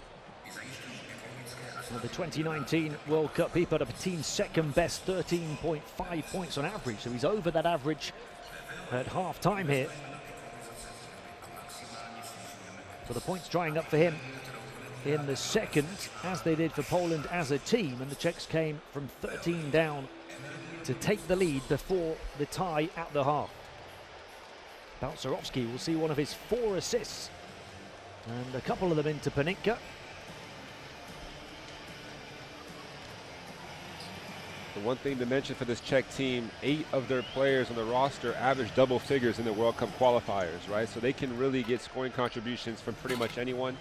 Well, the 2019 World Cup, he put up a team's second best 13.5 points on average, so he's over that average at half time here. So the points drying up for him in the second, as they did for Poland as a team, and the Czechs came from 13 down to take the lead before the tie at the half. Balcerowski will see one of his 4 assists, and a couple of them into Panitka. The one thing to mention for this Czech team, 8 of their players on the roster average double figures in the World Cup qualifiers, right? So they can really get scoring contributions from pretty much anyone.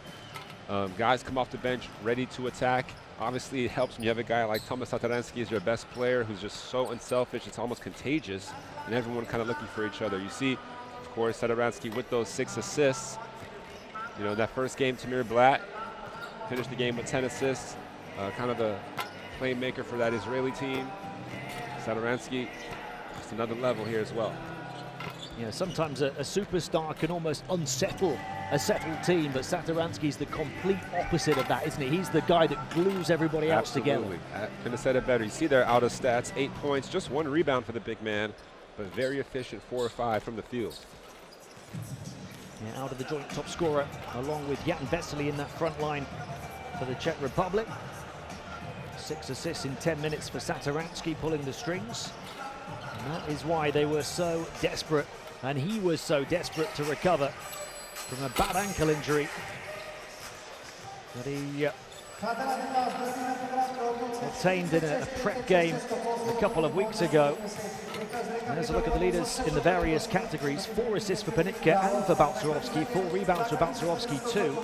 Guys come off the bench ready to attack. Obviously, it helps when you have a guy like Tomasz Satorański as your best player who's just so unselfish, it's almost contagious, and everyone kind of looking for each other. You see, of course, Satorański with those 6 assists. You know, that first game, Tamir Blatt finished the game with 10 assists, kind of the playmaker for that Israeli team. Satorański, just another level here as well. Yeah, sometimes a superstar can almost unsettle a settled team, but Satorański's the complete opposite of that, isn't he? He's the guy that glues everybody else together. I couldn't have said it better. You see their out of stats, 8 points, just 1 rebound for the big man, but very efficient, 4 or 5 from the field. Yeah, out of the joint top scorer, along with Jan Vesely in that front line for the Czech Republic. 6 assists in 10 minutes for Satorański, pulling the strings. And that is why they were so desperate, and he was so desperate to recover from a bad ankle injury that he obtained in a prep game a couple of weeks ago. And there's a look at the leaders in the various categories. 4 assists for Panitka and for Balcerowski, 4 rebounds for Balcerowski too.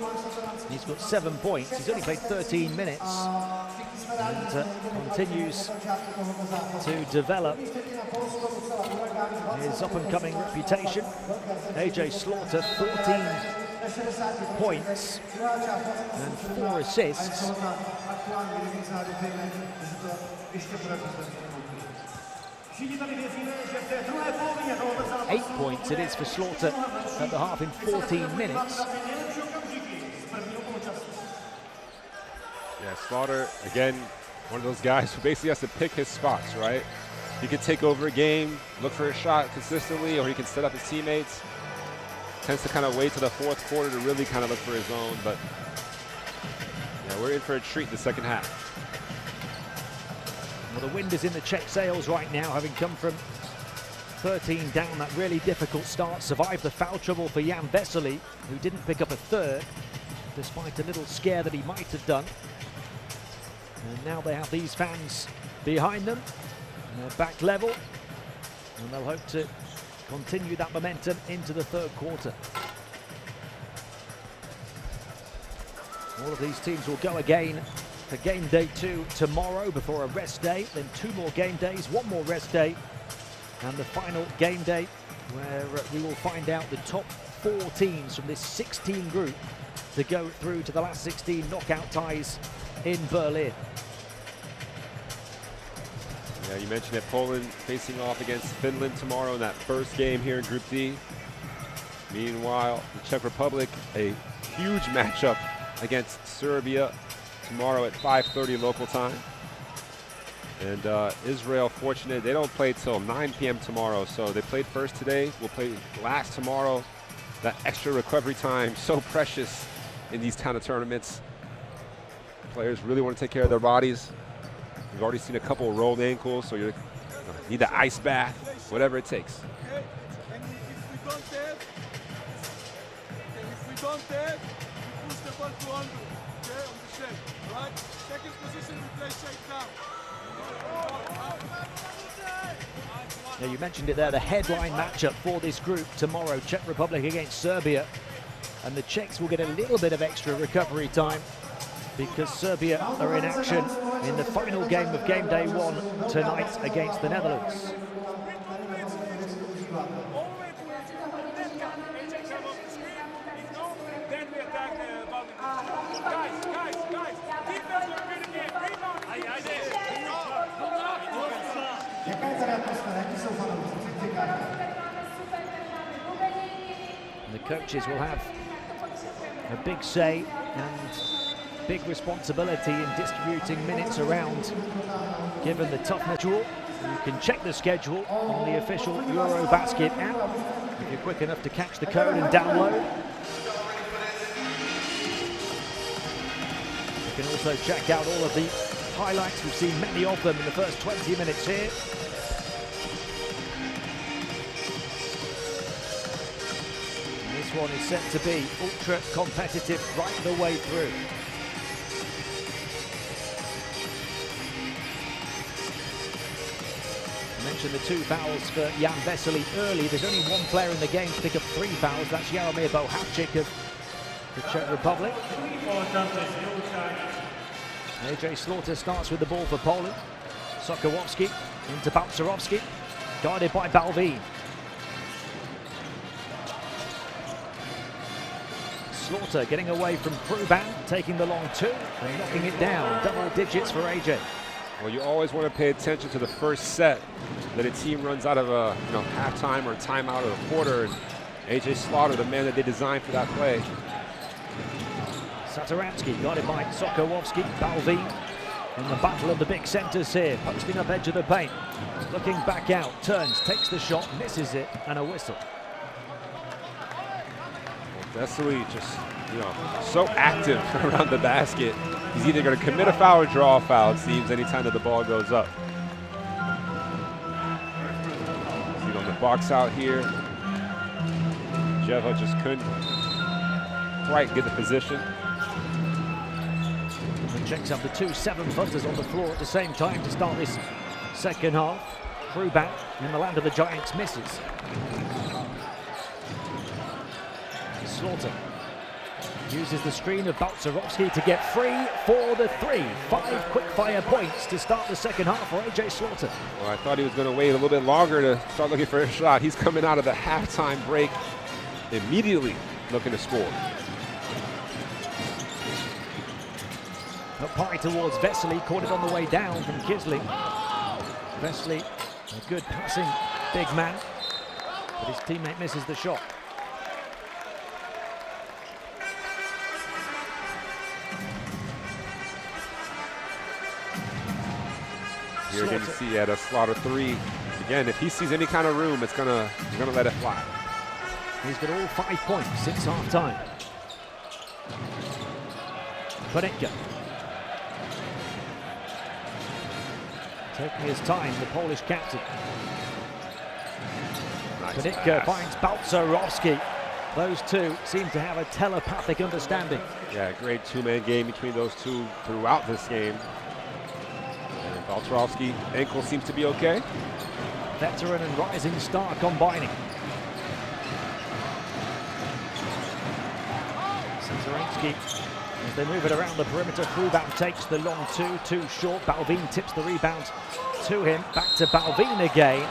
He's got 7 points. He's only played 13 minutes and continues to develop his up-and-coming reputation. AJ Slaughter, 14 points and 4 assists. 8 points it is for Slaughter at the half in 14 minutes. Yeah, Slaughter, again, one of those guys who basically has to pick his spots, right? He can take over a game, look for a shot consistently, or he can set up his teammates. Tends to kind of wait to the 4th quarter to really kind of look for his own, but yeah, we're in for a treat the second half. Well, the wind is in the Czech sails right now, having come from 13 down, that really difficult start. Survived the foul trouble for Jan Vesely, who didn't pick up a 3rd, despite a little scare that he might have done. And now they have these fans behind them, and they're back level, and they'll hope to continue that momentum into the 3rd quarter. All of these teams will go again for game day 2 tomorrow before a rest day, then 2 more game days, 1 more rest day, and the final game day where we will find out the top 4 teams from this 16 group to go through to the last 16 knockout ties in Berlin. Yeah, you mentioned it, Poland facing off against Finland tomorrow in that first game here in Group D. Meanwhile, the Czech Republic, a huge matchup against Serbia tomorrow at 5:30 local time. And Israel, fortunate, they don't play till 9 p.m. tomorrow, so they played first today, will play last tomorrow. That extra recovery time, so precious in these kind of tournaments. Players really want to take care of their bodies. We've already seen a couple of rolled ankles, so you need the ice bath, whatever it takes. Okay? And if we don't have, we push the ball to under, okay, on the shake, all right? Second position, we play shake down. Now, you mentioned it there, the headline matchup for this group tomorrow, Czech Republic against Serbia. And the Czechs will get a little bit of extra recovery time because Serbia are in action in the final game of game day 1 tonight against the Netherlands. The coaches will have a big say and big responsibility in distributing minutes around, given the tough schedule. You can check the schedule on the official EuroBasket app if you're quick enough to catch the code and download. You can also check out all of the highlights. We've seen many of them in the first 20 minutes here. This one is set to be ultra competitive right the way through. I mentioned the 2 fouls for Jan Vesely early. There's only 1 player in the game to pick up 3 fouls. That's Jaromir Bohavčík of the Czech Republic. AJ Slaughter starts with the ball for Poland. Sokołowski into Balcerowski, guarded by Balvin. Slaughter getting away from Kruban, taking the long 2 and knocking it down. Double digits for AJ. Well, you always want to pay attention to the first set that a team runs out of a halftime or timeout or a quarter. And AJ Slaughter, the man that they designed for that play. Satoransky guarded by Sokołowski. Balvin in the battle of the big centers here, posting up edge of the paint. Looking back out, turns, takes the shot, misses it, and a whistle. Vesely just, so active around the basket. He's either going to commit a foul or draw a foul, it seems, anytime that the ball goes up. See on the box out here. Jeva just couldn't quite get the position. And checks up the 2 7-footers on the floor at the same time to start this second half. Kruban in the land of the Giants misses. Slaughter uses the screen of Balcerowski to get free for the 3. 5 quick-fire points to start the second half for AJ Slaughter. Well, I thought he was going to wait a little bit longer to start looking for a shot. He's coming out of the halftime break immediately looking to score. Up high towards Vesely, caught it on the way down from Kisley. Vesely, a good passing big man, but his teammate misses the shot. You're going to see at a Slaughter 3. Again, if he sees any kind of room, he's gonna let it fly. He's got all 5 points since half-time. Ponitka. Taking his time, the Polish captain. Nice Ponitka pass. finds Balcerowski. Those 2 seem to have a telepathic understanding. Yeah, great 2-man game between those 2 throughout this game. And Balcerowski, ankle seems to be okay. Veteran and rising star combining. Satoransky As they move it around the perimeter, Krubak takes the long two, too short. Balvin tips the rebound to him. Back to Balvin again.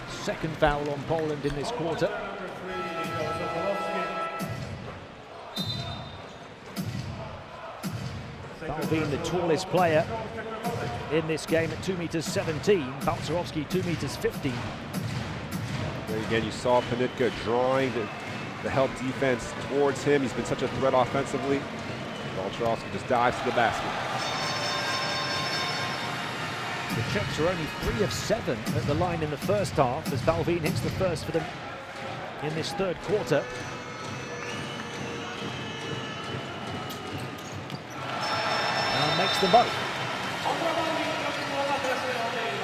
Second foul on Poland in this quarter. Balvin, the tallest player in this game at 2'17". Balcerowski 2'15". There again, you saw Panitka drawing the help defense towards him. He's been such a threat offensively. Balcerowski just dives to the basket. The Czechs are only 3 of 7 at the line in the first half as Balvin hits the first for them in this third quarter. And makes them both.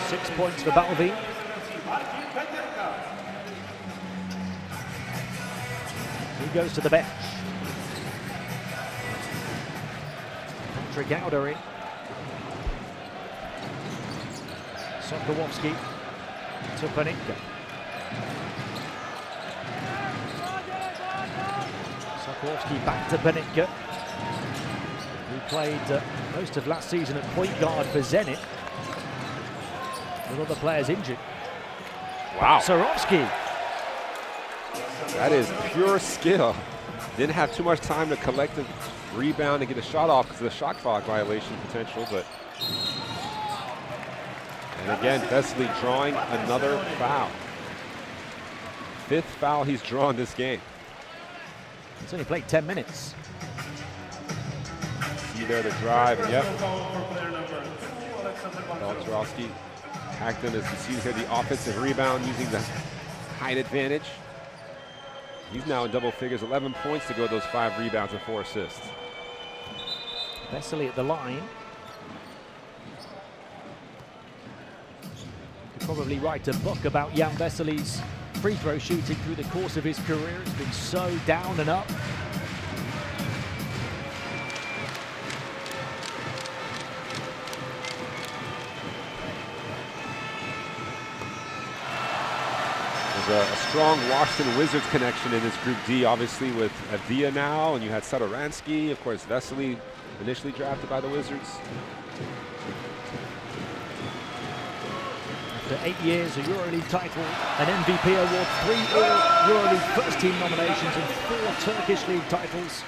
6 points for Balvin. He goes to the bench. Patrick Gauder in. Sokolowski to Panitka. Sokolowski back to Panitka, who played most of last season at point guard for Zenit, with other players injured. Wow. Balcerowski. That is pure skill. Didn't have too much time to collect a rebound and get a shot off because of the shot clock violation potential, but. And again, Vesely drawing another foul. 5th foul he's drawn this game. He's only played 10 minutes. See there the drive, and yep. Balcerowski hacked him, as you see here, the offensive rebound using the height advantage. He's now in double figures, 11 points to go, those 5 rebounds and 4 assists. Vesely at the line. Could probably write a book about Jan Vesely's free throw shooting through the course of his career. It's been so down and up. There's a strong Washington Wizards connection in this Group D, obviously with Avdia now, and you had Satoransky, of course, Vesely initially drafted by the Wizards. After 8 years, a EuroLeague title, an MVP award, 3 EuroLeague first team nominations and 4 Turkish League titles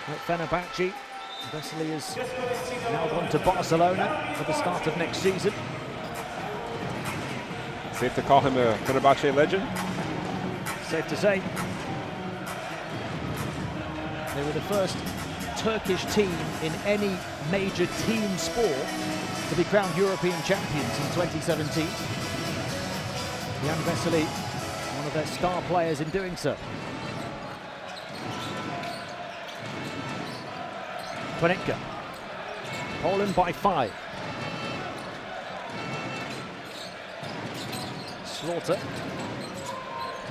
at Fenerbahce. Vesely has now gone to Barcelona for the start of next season. Safe to call him a Fenerbahce legend? Safe to say. They were the first Turkish team in any major team sport to be crowned European champions in 2017. Jan Vesely, one of their star players in doing so. Panitka. Poland by 5. Slaughter.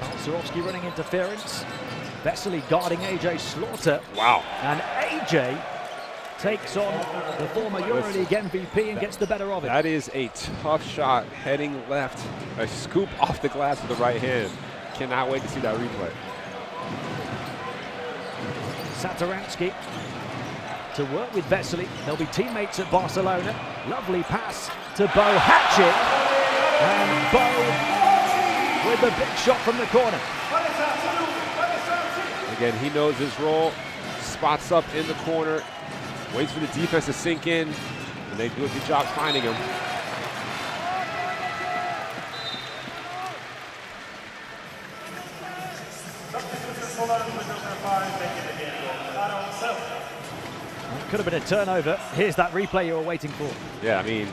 Balcerowski running interference. Vesely guarding AJ Slaughter. Wow. And AJ takes on the former EuroLeague MVP and gets the better of it. That is a tough shot, heading left. A scoop off the glass with the right hand. Cannot wait to see that replay. Satoransky to work with Vesely. They'll be teammates at Barcelona. Lovely pass to Bo Hatchett. And Bo with the big shot from the corner. Again, he knows his role. Spots up in the corner. Waits for the defense to sink in. And they do a good job finding him. It could have been a turnover. Here's that replay you were waiting for. Yeah, I mean,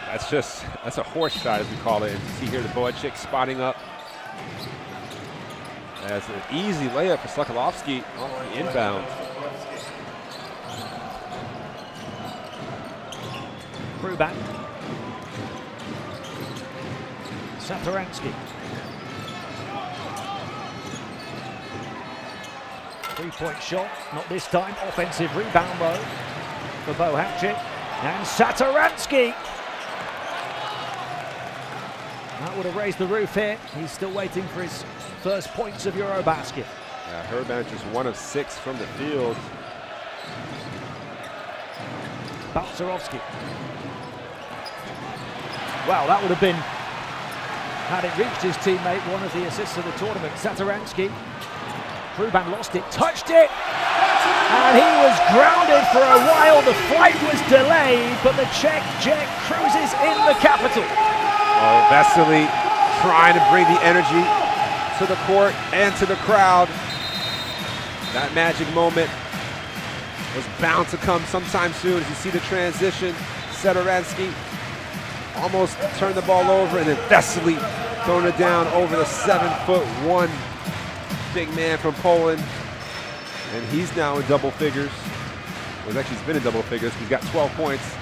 that's a horse shot, as we call it. And you see here the Boacek spotting up. That's an easy layup for Sokolowski on the inbound. Krubak. Satoransky. 3-point shot, not this time. Offensive rebound though for Bo Hatchett. And Satoransky. That would have raised the roof here. He's still waiting for his first points of EuroBasket. Yeah, Herban just 1 of 6 from the field. Balcerowski. Well, that would have been, had it reached his teammate, one of the assists of the tournament. Satoransky. Ruban lost it, touched it, and he was grounded for a while. The flight was delayed, but the Czech jet cruises in the capital. Oh, Vesely trying to bring the energy to the court and to the crowd. That magic moment was bound to come sometime soon. As you see the transition, Satoransky almost turned the ball over, and then Vesely throwing it down over the 7'1" big man from Poland. And he's now in double figures. Well, actually, he's been in double figures. He's got 12 points.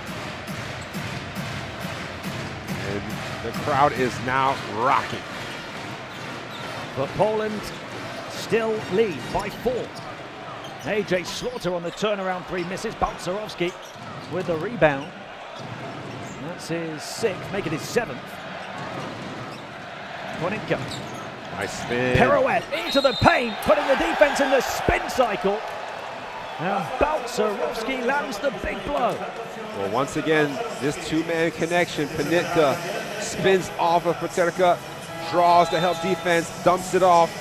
And the crowd is now rocking. But Poland still lead by 4. AJ Slaughter on the turnaround 3 misses. Balcerowski with the rebound. That's his 6th, make it his 7th. Koninka. Nice spin. Pirouette into the paint, putting the defense in the spin cycle. And Balcerowski lands the big blow. Well, once again, this 2-man connection. Panitka spins off of Paterka, draws the help defense, dumps it off,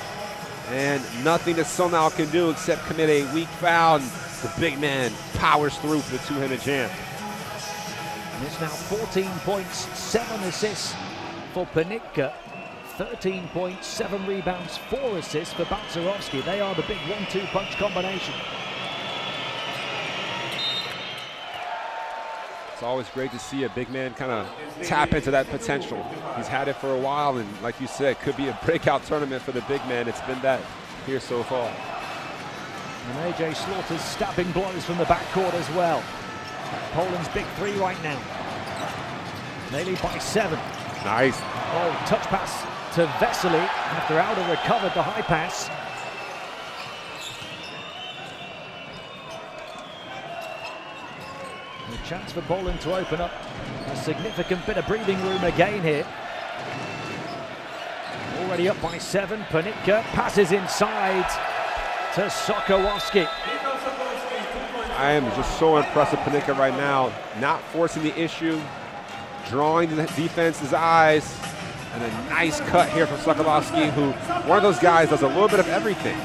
and nothing that Sonal can do except commit a weak foul. The big man powers through for the 2-handed jam. And it's now 14 points, 7 assists for Panitka, 13 points, 7 rebounds, 4 assists for Balcerowski. They are the big 1-2 punch combination. It's always great to see a big man kind of tap into that potential. He's had it for a while, and like you said, could be a breakout tournament for the big man. It's been that here so far. And AJ Slaughter's stabbing blows from the backcourt as well. Poland's big 3 right now. They lead by 7. Nice. Oh, touch pass to Vesely after Alda recovered the high pass. A chance for Poland to open up a significant bit of breathing room again here. Already up by 7. Panitka passes inside to Sokołowski. I am just so impressed with Panitka right now, not forcing the issue, drawing the defense's eyes, and a nice cut here from Sokołowski, who one of those guys does a little bit of everything.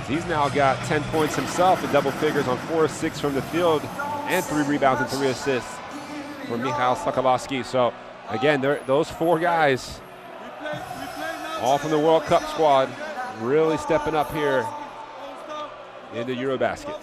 He's now got 10 points himself in double figures on 4 of 6 from the field and 3 rebounds and 3 assists for Michał Sokołowski. So again, those 4 guys, all from the World Cup squad, really stepping up here in the EuroBasket.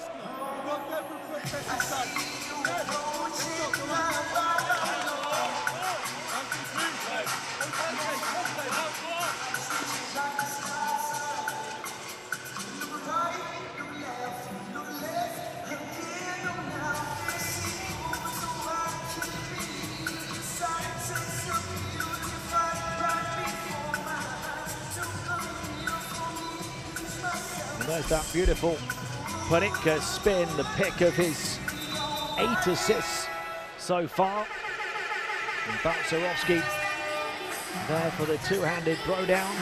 There's that beautiful Panitka spin, the pick of his 8 assists so far. And Balcerowski there for the 2-handed throwdown.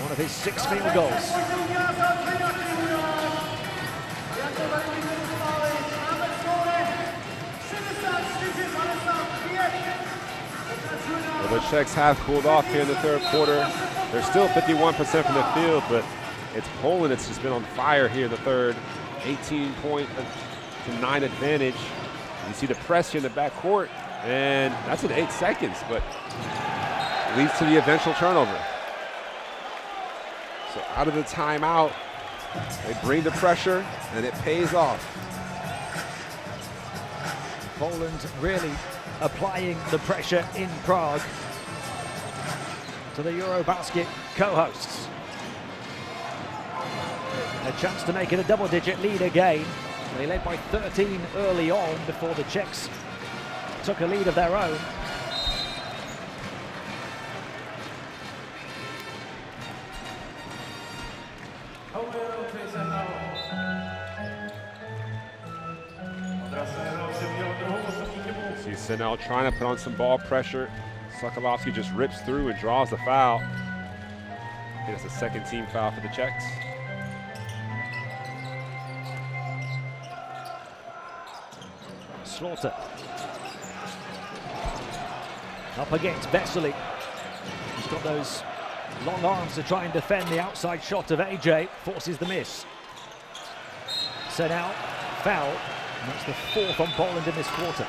One of his 6 field goals. Well, the Czechs have cooled off here in the 3rd quarter. They're still 51% from the field, but it's Poland that's just been on fire here in the 3rd. 18-9 advantage. You see the press here in the backcourt, and that's in 8 seconds, but leads to the eventual turnover. So out of the timeout, they bring the pressure, and it pays off. Poland really applying the pressure in Prague to the EuroBasket co-hosts. A chance to make it a double-digit lead again. They led by 13 early on before the Czechs took a lead of their own. So you Senel trying to put on some ball pressure. Sokolovsky just rips through and draws the foul. I think it's a second team foul for the Czechs. Slaughter. Up against Vesely. He's got those long arms to try and defend the outside shot of AJ. Forces the miss. Senel, foul. And that's the fourth on Poland in this quarter.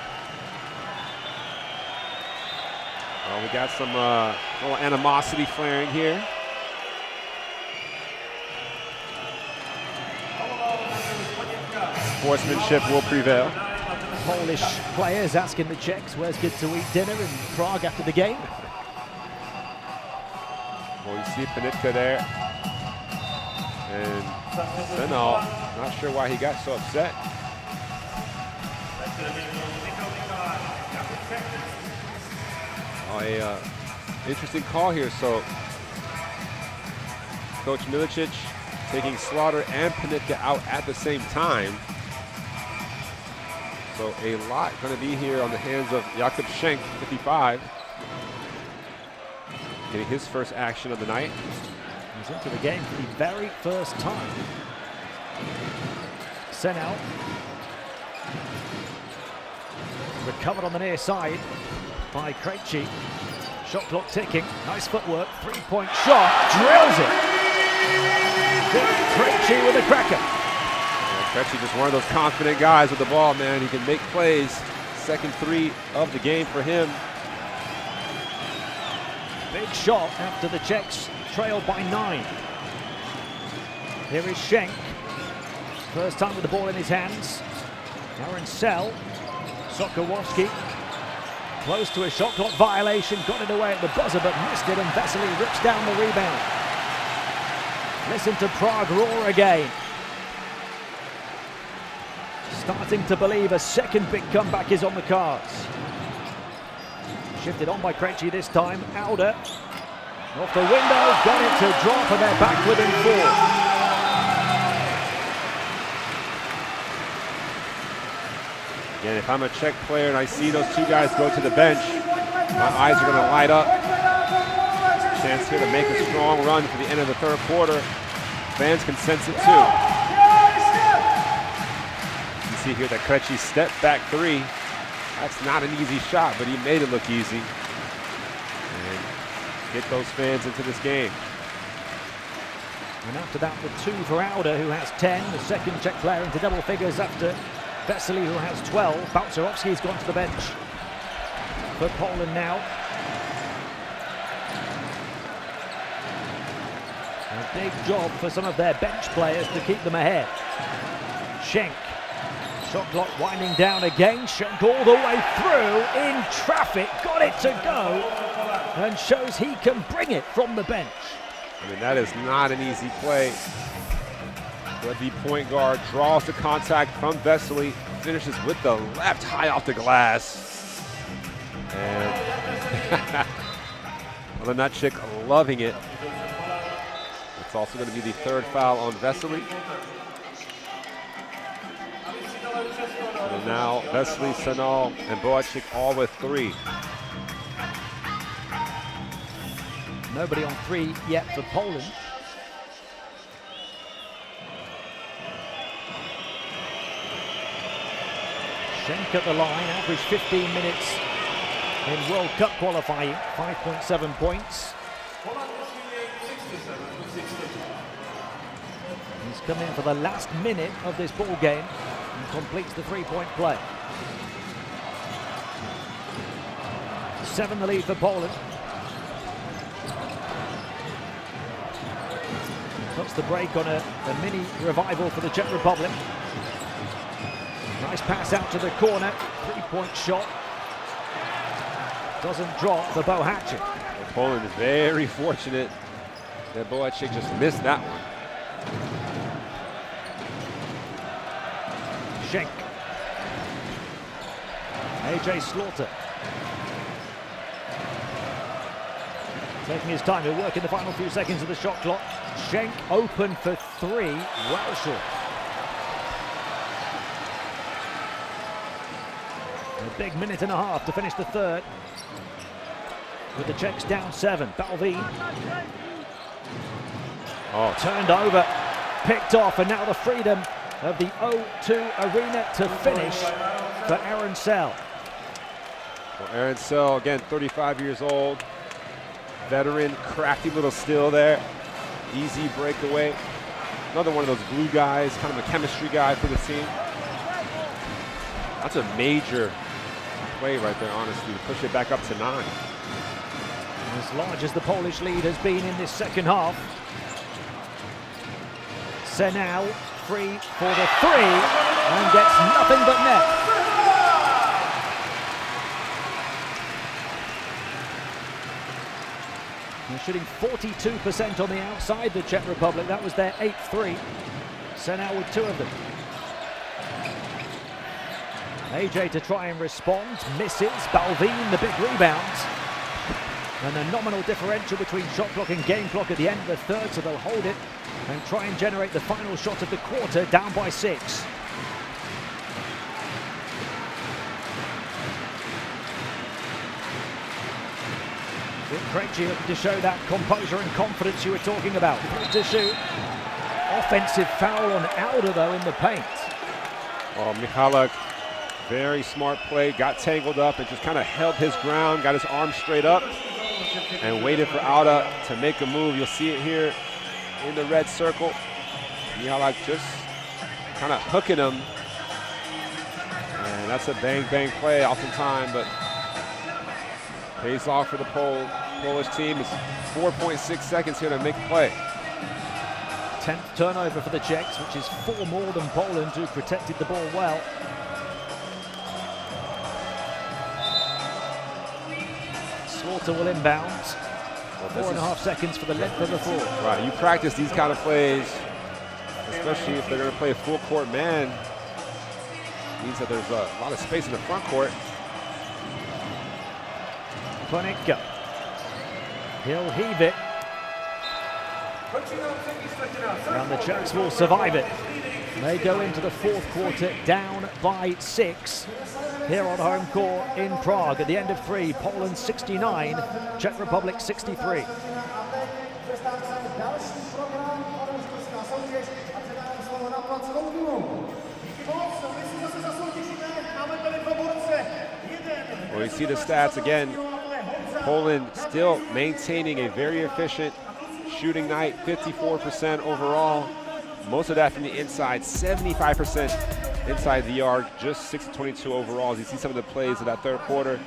Well, we got some little animosity flaring here. Sportsmanship will prevail. Polish players asking the Czechs where's good to eat dinner in Prague after the game. Well, you see Panitka there. And Senel, not sure why he got so upset. Oh, interesting call here. So, Coach Milicic taking Slaughter and Panitka out at the same time. So a lot going to be here on the hands of Jakub Schenk, 55. Getting his first action of the night. He's into the game for the very first time. Senel. Recovered on the near side by Krejci. Shot clock ticking. Nice footwork. Three-point shot. Drills it. Krejci with a cracker. Krejci just one of those confident guys with the ball, man. He can make plays. Second three of the game for him. Big shot after the Czechs trailed by 9. Here is Schenk. First time with the ball in his hands. Aaron Sell. Sokolovsky. Close to a shot clock violation. Got it away at the buzzer but missed it, and Vesely rips down the rebound. Listen to Prague roar again. Starting to believe a second big comeback is on the cards. Shifted on by Krejci this time. Alder off the window, got it to drop, and they're back within 4. Again, if I'm a Czech player and I see those two guys go to the bench, my eyes are going to light up. Chance here to make a strong run for the end of the third quarter. Fans can sense it too. You see here that Krejci step back three. That's not an easy shot, but he made it look easy. And get those fans into this game. And after that, the 2 for Alder, who has 10. The second Czech player into double figures after Vesely, who has 12. Balcerovski's gone to the bench for Poland now. A big job for some of their bench players to keep them ahead. Schenk. Shot clock winding down again. Schenk all the way through in traffic. Got it to go. And shows he can bring it from the bench. I mean, that is not an easy play. But the point guard draws the contact from Vesely, finishes with the left high off the glass. And Lenachik loving it. It's also going to be the third foul on Vesely. And now Vesely, Senel, and Boacik all with 3. Nobody on 3 yet for Poland. Schenk at the line, average 15 minutes in World Cup qualifying, 5.7 points. He's come in for the last minute of this ball game and completes the 3-point play. 7 the lead for Poland. Puts the break on a mini revival for the Czech Republic. Nice pass out to the corner, 3-point shot. Doesn't drop for Bohatchik. Well, Poland is very fortunate that Bohatchik just missed that one. Schenk. AJ Slaughter. Taking his time to work in the final few seconds of the shot clock. Schenk open for 3, well short. A Big minute and a half to finish the third. With the Czechs down 7. Balvin. Oh, turned over, picked off, and now the freedom of the O2 Arena to finish for Aaron Sell. Well, Aaron Sell, again, 35 years old. Veteran, crafty little steal there. Easy breakaway. Another one of those glue guys, kind of a chemistry guy for the team. That's a major play right there, honestly, to push it back up to 9. As large as the Polish lead has been in this second half. Senau free for the 3 and gets nothing but net. They're shooting 42% on the outside, the Czech Republic. That was their 8th 3. Senau with 2 of them. AJ to try and respond, misses. Balvin, the big rebound. And a nominal differential between shot clock and game clock at the end of the third, so they'll hold it and try and generate the final shot of the quarter, down by 6. Krejci to show that composure and confidence you were talking about. 3 to shoot. Offensive foul on Alder, though, in the paint. Oh, Michalek, very smart play, got tangled up and just kind of held his ground, got his arm straight up and waited for Alder to make a move. You'll see it here in the red circle. Michalek just kind of hooking him. And that's a bang-bang play oftentimes, but pays off for the Polish team. It's 4.6 seconds here to make a play. 10th turnover for the Czechs, which is 4 more than Poland, who protected the ball well. Slaughter will inbound. 4.5 seconds for the length of the floor. Right, you practice these kind of plays, especially if they're going to play a full court man. Means that there's a lot of space in the front court. Konica. He'll heave it. And the Czechs will survive it. They go into the 4th quarter down by 6 here on home court in Prague. At the end of 3, Poland 69, Czech Republic 63. Well, you see the stats again. Poland still maintaining a very efficient shooting night, 54% overall. Most of that from the inside, 75% inside the arc, just 6-22 overall. As you see some of the plays of that third quarter.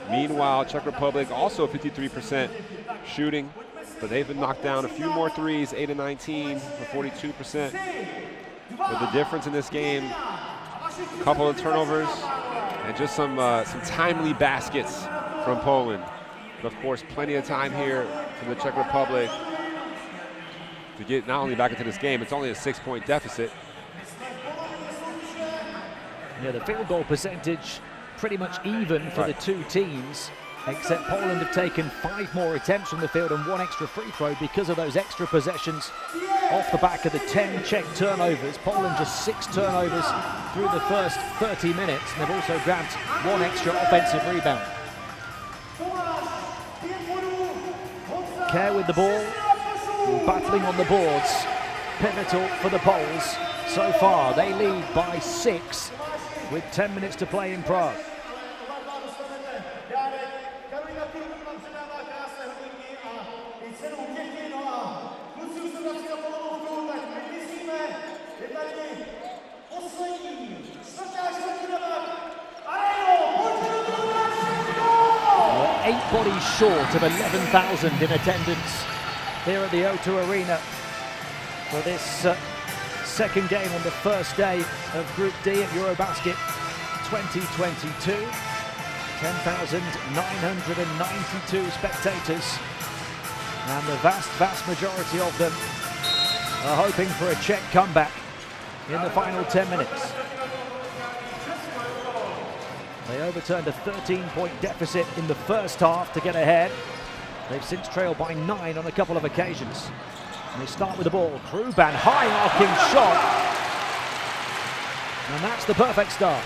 Meanwhile, Czech Republic also 53% shooting, but they've been knocked down a few more threes, 8-19 for 42%. But the difference in this game, a couple of turnovers and just some timely baskets from Poland. But of course, plenty of time here for the Czech Republic to get not only back into this game, it's only a 6-point deficit. Yeah, the field goal percentage pretty much even for the 2 teams, except Poland have taken 5 more attempts from the field and 1 extra free throw because of those extra possessions off the back of the 10 Czech turnovers. Poland just 6 turnovers through the first 30 minutes, and they've also grabbed 1 extra offensive rebound. Kerr with the ball, battling on the boards, pivotal for the Poles. So far, they lead by 6 with 10 minutes to play in Prague. Well, 8 bodies short of 11,000 in attendance here at the O2 Arena for this second game on the first day of Group D at EuroBasket 2022. 10,992 spectators, and the vast majority of them are hoping for a Czech comeback in the final 10 minutes. They overturned a 13-point deficit in the first half to get ahead. They've since trailed by 9 on a couple of occasions. And they start with the ball. Kruban, high arcing shot. And that's the perfect start.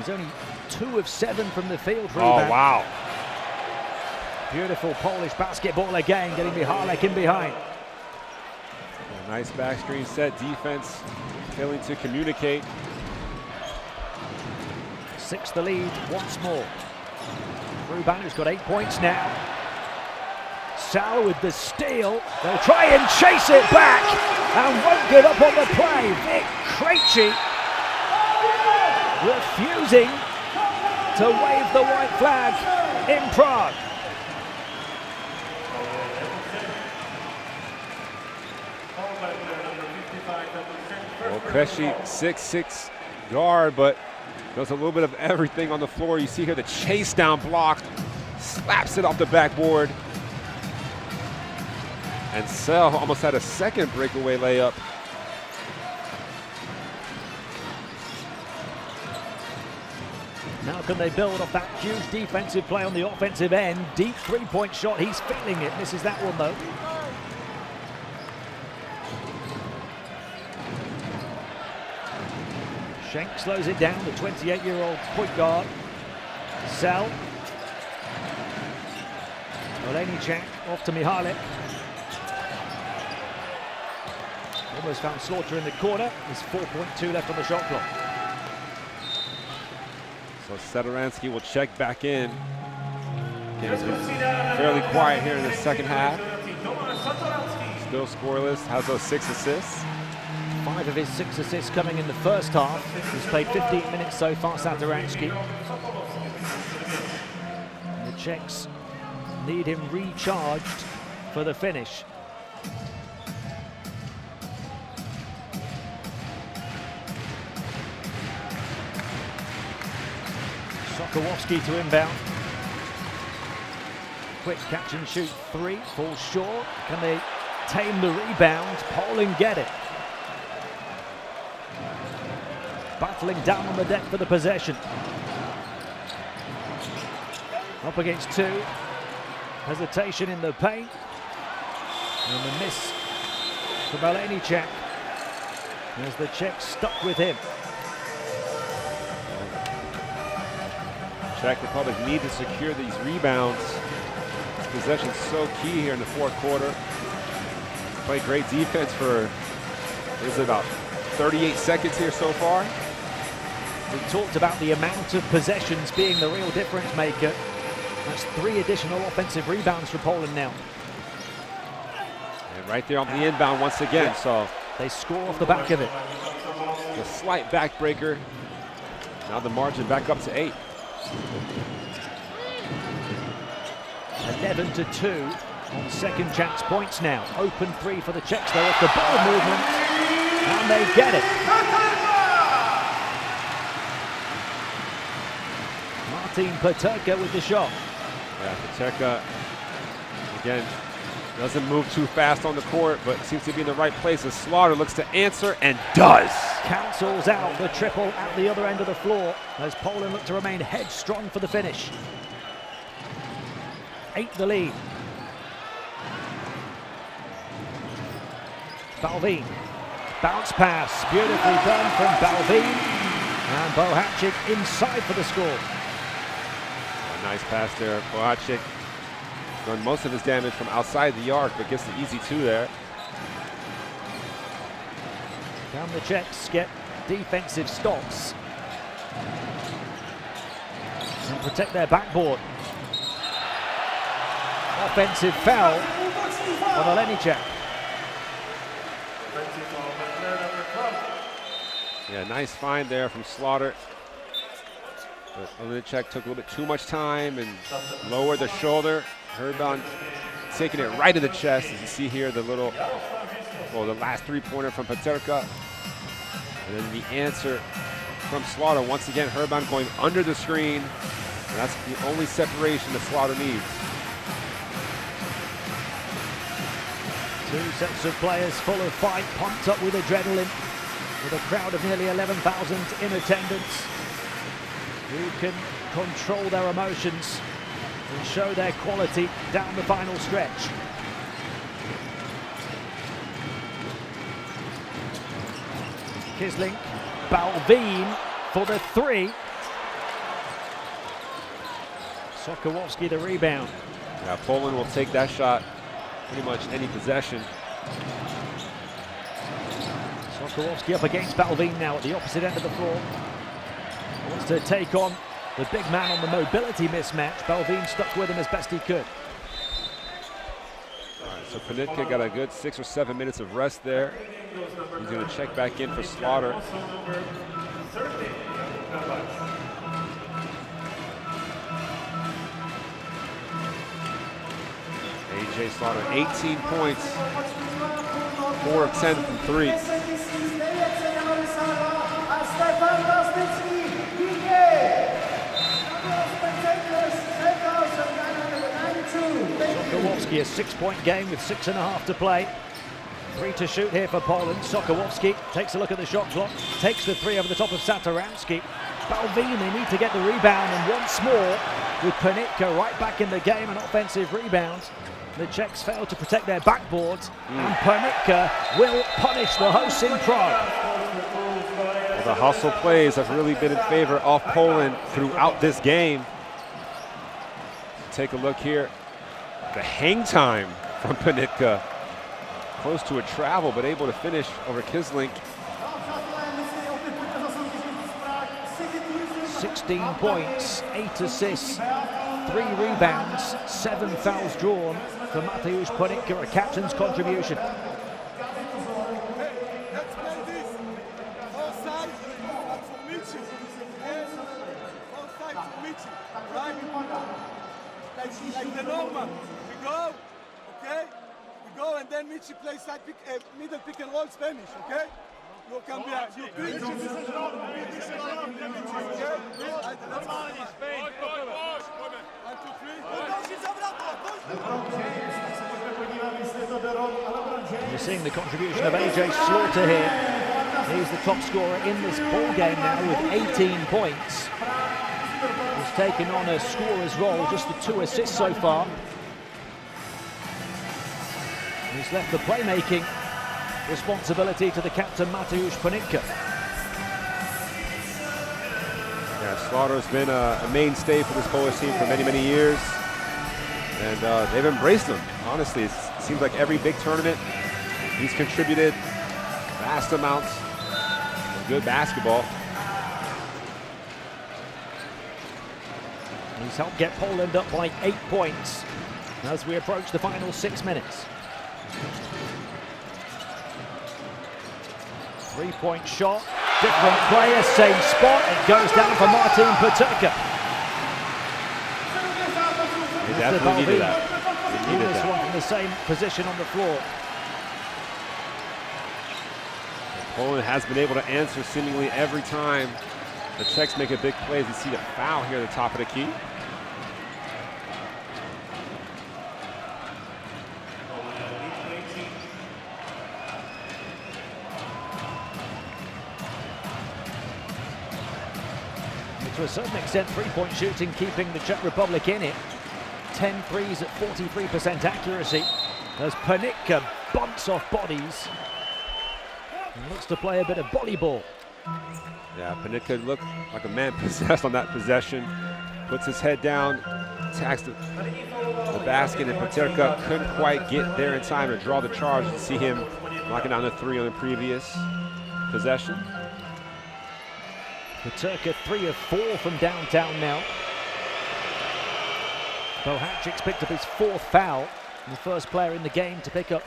He's only 2 of 7 from the field rebound. Oh, wow. Beautiful Polish basketball again, getting Michalek in behind. A nice back screen set, defense failing to communicate. 6 the lead once more. Ruban, who's got 8 points now. Sal with the steal. They'll try and chase it back and won't give up on the play. Vic Krejci refusing to wave the white flag in Prague. Well, Krejci, 6'6" guard, but does a little bit of everything on the floor. You see here the chase down block, slaps it off the backboard. And Sel almost had a second breakaway layup. Now can they build off that huge defensive play on the offensive end? Deep three-point shot, he's feeling it. Misses that one though. Schenk slows it down, the 28-year-old point guard. Sel. Olenicek off to Michalek. Almost found Slaughter in the corner. There's 4.2 left on the shot clock. So Satoransky will check back in. Game's been fairly quiet here in the second half. Still scoreless, has those 6 assists. 5 of his 6 assists coming in the first half. He's played 15 minutes so far, Satoransky. The Czechs need him recharged for the finish. Sokołowski to inbound. Quick catch and shoot 3, falls short. Can they tame the rebound? Poland get it. Battling down on the deck for the possession. Up against 2. Hesitation in the paint. And the miss from Olenicek as the Czechs stuck with him. Czech Republic need to secure these rebounds. This possession's so key here in the fourth quarter. Played great defense for, what is it, about 38 seconds here so far. We talked about the amount of possessions being the real difference maker. That's 3 additional offensive rebounds for Poland now. And right there on the inbound once again, yeah. So they score off the back of it. A slight backbreaker. Now the margin back up to 8. 11-2 on second chance points now. Open 3 for the Czechs though off the ball movement. And they get it. Martin Paterka with the shot. Yeah, Paterka, again, doesn't move too fast on the court, but seems to be in the right place as Slaughter looks to answer and does. Cancels out the triple at the other end of the floor as Poland look to remain headstrong for the finish. 8 the lead. Balvin. Bounce pass, beautifully done from Balvin. And Bohacik inside for the score. A nice pass there. Bohacik done most of his damage from outside the arc, but gets the easy 2 there. Can the Czechs get defensive stops and protect their backboard? Offensive foul on Olenicek. Yeah, nice find there from Slaughter. But Olenicek took a little bit too much time and lowered the shoulder. Herban taking it right to the chest, as you see here, the little, well, the last 3-pointer from Paterka. And then the answer from Slaughter. Once again, Herban going under the screen. And that's the only separation that Slaughter needs. 2 sets of players full of fight, pumped up with adrenaline, with a crowd of nearly 11,000 in attendance, who can control their emotions and show their quality down the final stretch. Kislink, Balvin for the 3. Sokołowski the rebound. Yeah, Poland will take that shot pretty much any possession. Sokołowski up against Balvin now at the opposite end of the floor. Wants to take on the big man on the mobility mismatch. Balvin stuck with him as best he could. All right, so Panitka got a good 6 or 7 minutes of rest there. He's going to check back in for Slaughter. AJ Slaughter, 18 points, 4 of 10 from 3. Sokołowski, a 6-point game with 6.5 to play. 3 to shoot here for Poland. Sokołowski takes a look at the shot clock, takes the 3 over the top of Satoransky. Balvin, they need to get the rebound, and once more with Panitka right back in the game, an offensive rebound. The Czechs failed to protect their backboards, and Panitka will punish the hosts in Prague. Well, the hustle plays have really been in favor of Poland throughout this game. Take a look here. The hang time from Panitka. Close to a travel, but able to finish over Kislink. 16 points, 8 assists, 3 rebounds, 7 fouls drawn for Mateusz Panitka, a captain's contribution. Let's play this. Outside for Michi. Yes. Outside for Michi. Right? Like the normal. We go, okay? We go and then Michi plays side pick, middle pick and roll Spanish, okay? You can be you preach. You're seeing the contribution of AJ Slaughter here. He's the top scorer in this ball game now with 18 points. He's taken on a scorer's role, just the 2 assists so far. He's left the playmaking responsibility to the captain Mateusz Panitka. Yeah, Slaughter's been a mainstay for this Polish team for many, many years. And they've embraced him. Honestly, it seems like every big tournament, he's contributed vast amounts of good basketball. He's helped get Poland up by 8 points as we approach the final 6 minutes. 3-point shot, different player, same spot. It goes down for Martin Panitka. They definitely needed that. They needed This that. one from the same position on the floor. Poland has been able to answer seemingly every time the Czechs make a big play. As you see the foul here at the top of the key. To a certain extent, 3-point shooting keeping the Czech Republic in it. 10 threes at 43% accuracy as Panitka bumps off bodies and looks to play a bit of volleyball. Yeah, Panitka looked like a man possessed on that possession. Puts his head down, attacks the basket, and Panitka couldn't quite get there in time to draw the charge. You see him knocking down the 3 on the previous possession. Panitka 3 of 4 from downtown now. Bohacic's picked up his 4th foul, and the first player in the game to pick up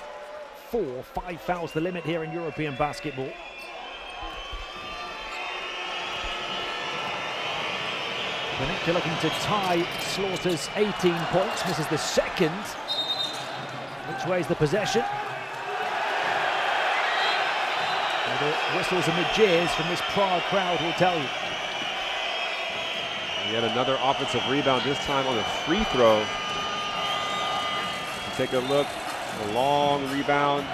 5 fouls the limit here in European basketball. Panitka looking to tie Slaughter's 18 points, misses the second. Which way's the possession? The whistles and the jeers from this Prague crowd will tell you. Yet another offensive rebound, this time on a free throw. Take a look, a long rebound.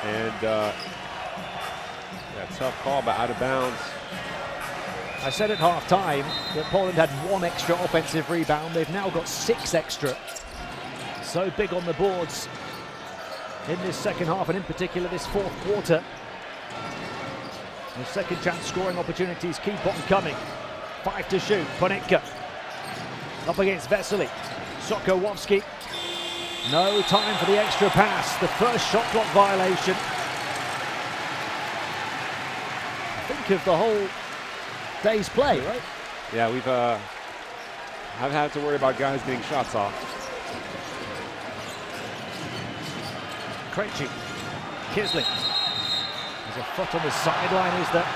And yeah, tough call, but out of bounds. I said at half-time that Poland had 1 extra offensive rebound. They've now got 6 extra. So big on the boards in this second half, and in particular this 4th quarter. The second chance scoring opportunities keep on coming. 5 to shoot, Panitka. Up against Vesely. Sokołowski. No time for the extra pass. The first shot clock violation. Think of the whole day's play, right? Yeah, I've had to worry about guys getting shots off. Krejci. Kisling. There's a foot on the sideline, is there?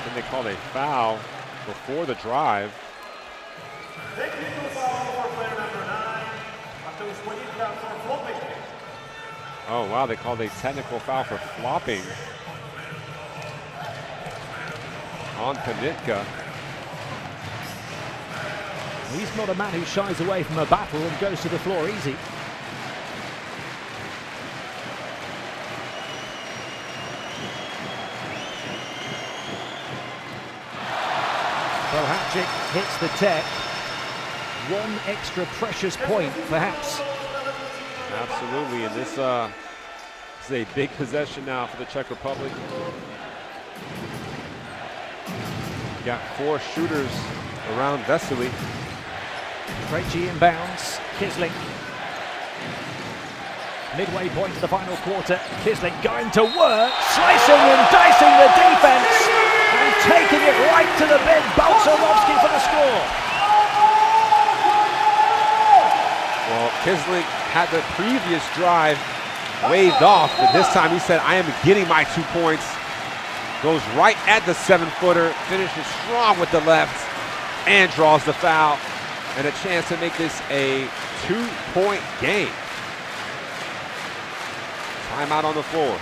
Then they called a foul before the drive. Technical foul for player number 9. After this one, for flopping. Oh, wow, they called a technical foul for flopping on Panitka. He's not a man who shies away from a battle and goes to the floor easy. Bohacic hits the tech. One extra precious point, perhaps. Absolutely, and this is a big possession now for the Czech Republic. Got 4 shooters around Vesely. Krejci inbounds. Kisling. Midway point to the final quarter. Kisling going to work, slicing and dicing the defense and taking it right to the bin. Balcerovski for the score. Well, Kisling had the previous drive waved off, but this time he said, I am getting my 2 points. Goes right at the 7-footer, finishes strong with the left, and draws the foul. And a chance to make this a 2-point game. Timeout on the floor.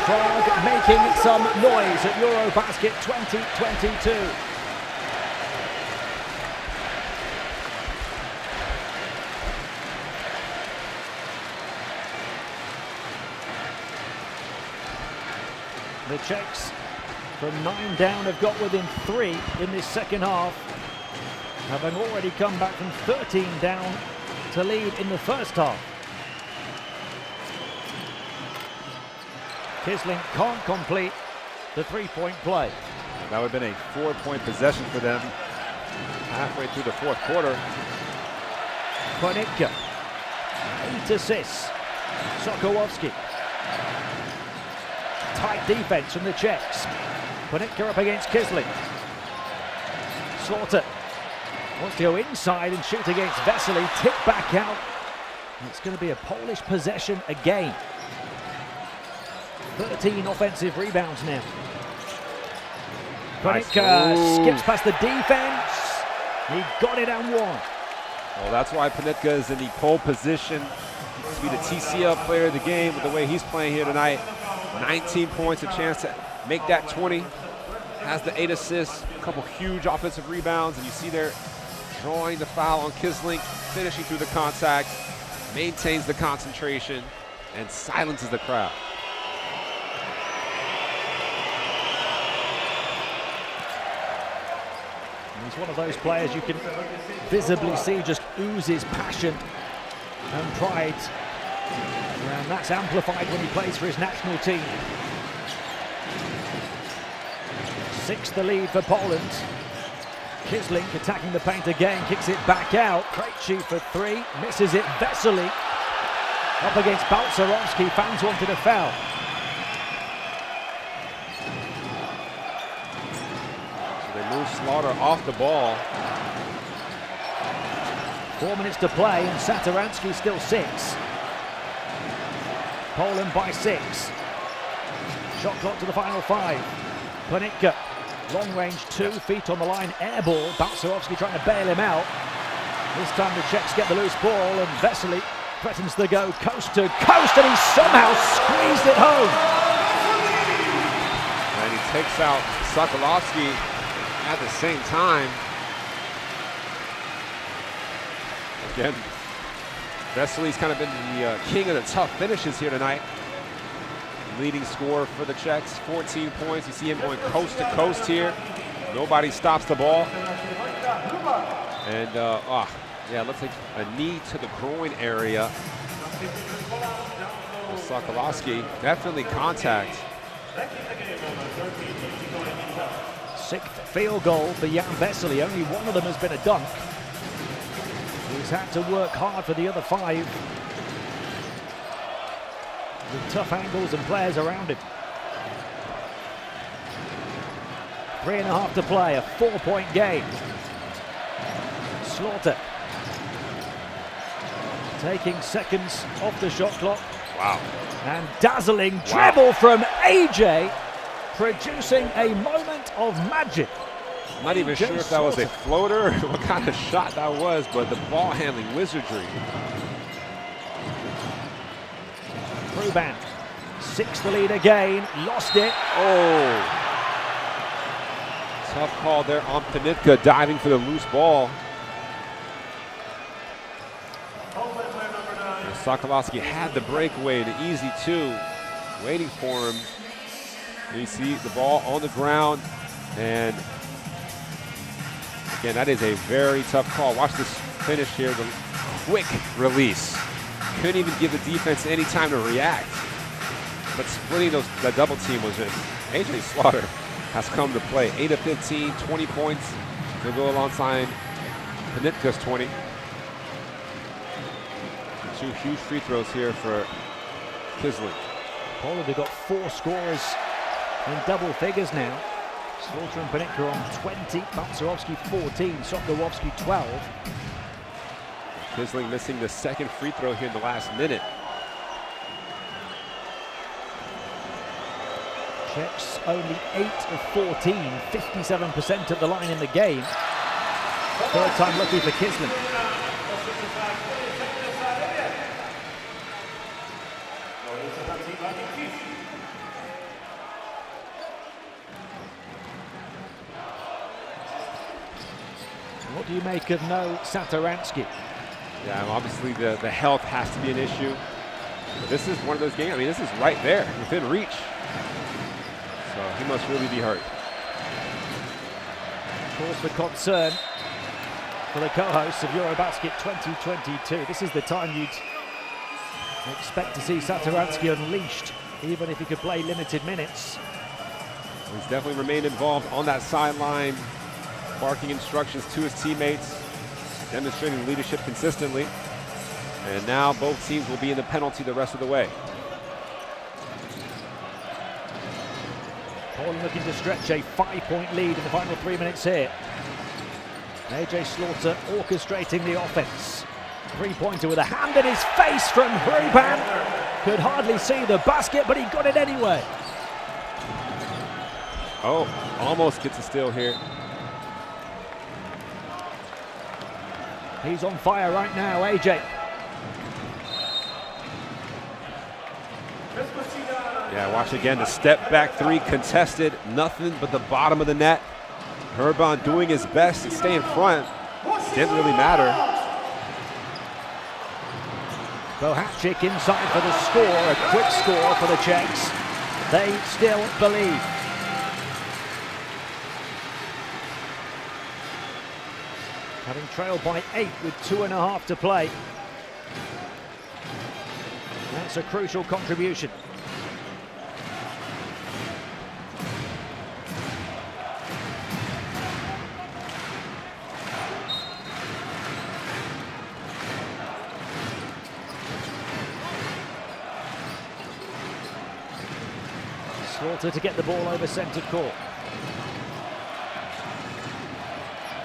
Prague making some noise at EuroBasket 2022. The Czechs, from 9 down, have got within 3 in this second half, having already come back from 13 down to lead in the first half. Kisling can't complete the 3-point play. That would have been a 4-point possession for them halfway through the 4th quarter. Panitka, 8 assists. Sokołowski. Tight defense from the Czechs. Panitka up against Kisling. Slaughter wants to go inside and shoot against Vesely. Tip back out. And it's going to be a Polish possession again. 13 offensive rebounds now. Panitka skips past the defense. He got it and won. Well, that's why Panitka is in the pole position to be the TCL player of the game with the way he's playing here tonight. 19 points, a chance to make that 20. Has the 8 assists, a couple huge offensive rebounds, and you see there drawing the foul on Kisling, finishing through the contact, maintains the concentration, and silences the crowd. He's one of those players you can visibly see just oozes passion and pride. And that's amplified when he plays for his national team. 6 the lead for Poland. Kisling attacking the paint again, kicks it back out. Krejci for 3, misses it. Vesely up against Balcerovski. Fans wanted a foul. Move Slaughter off the ball. 4 minutes to play, and Satoransky still 6. Poland by 6. Shot clock to the final 5. Panitka, long range 2, feet on the line, air ball. Balcerowski trying to bail him out. This time the Czechs get the loose ball, and Vesely threatens to go coast to coast, and he somehow squeezed it home. And he takes out Sokolovsky at the same time. Again, Vesely's kind of been the king of the tough finishes here tonight. Leading scorer for the Czechs, 14 points. You see him going coast to coast here. Nobody stops the ball. And, yeah, it looks like a knee to the groin area. Sokolovsky, definitely contact. 6th field goal for Jan Vesely. Only one of them has been a dunk. He's had to work hard for the other 5. With tough angles and players around him. 3.5 to play, a 4-point game. Slaughter taking seconds off the shot clock. Wow. And dazzling dribble from AJ, producing a moment of magic. I'm not even sure if that was a floater or what kind of shot that was, but the ball handling wizardry. Ruban, 6th lead again, lost it. Oh. Tough call there on Panitka, diving for the loose ball. And Sokolovsky had the breakaway, an easy 2, waiting for him. And you see the ball on the ground, and again, that is a very tough call. Watch this finish here, the quick release. Couldn't even give the defense any time to react. But splitting that double team was just, AJ Slaughter has come to play. 8 of 15, 20 points to go alongside Panitka's 20. 2 huge free throws here for Kisling. Poland have got 4 scorers in double figures now. Slaughter and Panitka on 20, Balcerowski 14, Sokolovsky 12. Kisling missing the 2nd free throw here in the last minute. Czechs only 8 of 14, 57% at the line in the game. 3rd time lucky for Kisling. What do you make of no Satoransky? Yeah, obviously the health has to be an issue. But this is one of those games, I mean, this is right there, within reach. So he must really be hurt. Cause for concern for the co-hosts of EuroBasket 2022. This is the time you'd expect to see Satoransky unleashed, even if he could play limited minutes. He's definitely remained involved on that sideline, barking instructions to his teammates, demonstrating leadership consistently. And now both teams will be in the penalty the rest of the way. Poland looking to stretch a 5-point lead in the final 3 minutes here. AJ Slaughter orchestrating the offense. 3-pointer with a hand in his face from Ruban. Could hardly see the basket, but he got it anyway. Oh, almost gets a steal here. He's on fire right now, AJ. Yeah, watch again, the step back 3 contested, nothing but the bottom of the net. Ruban doing his best to stay in front. Didn't really matter. Bohatchik inside for the score, a quick score for the Czechs. They still believe. Having trailed by 8 with 2.5 to play. That's a crucial contribution. Slaughter to get the ball over centre court.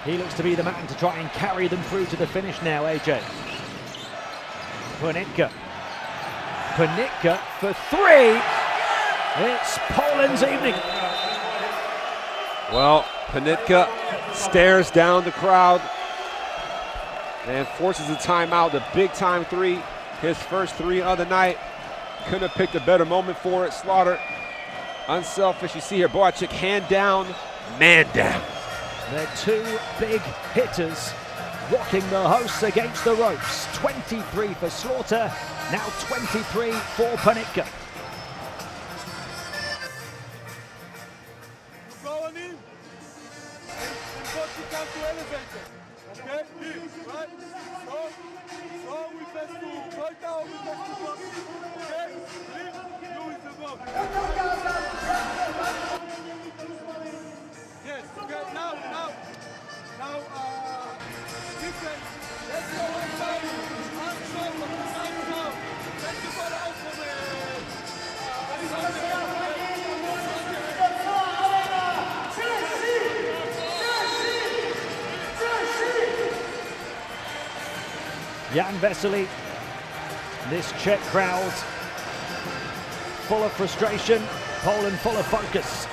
He looks to be the man to try and carry them through to the finish now, AJ. Ponitka for three. It's Poland's evening. Well, Ponitka stares down the crowd and forces a timeout. The big time three, his first three of the night. Couldn't have picked a better moment for it. Slaughter, unselfish. You see here, Boacek hand down, man down. They're two big hitters rocking the hosts against the ropes. 23 for Slaughter, now 23 for Ponitka. Go on in. Important to come to elevator. Okay? Here, right? So we best to right now, we best to go. Okay? Here, you is the ball. Yes, okay, now, defense, let's go inside, thank you for the Jan Vesely, this Czech crowd full of frustration, Poland full of focus.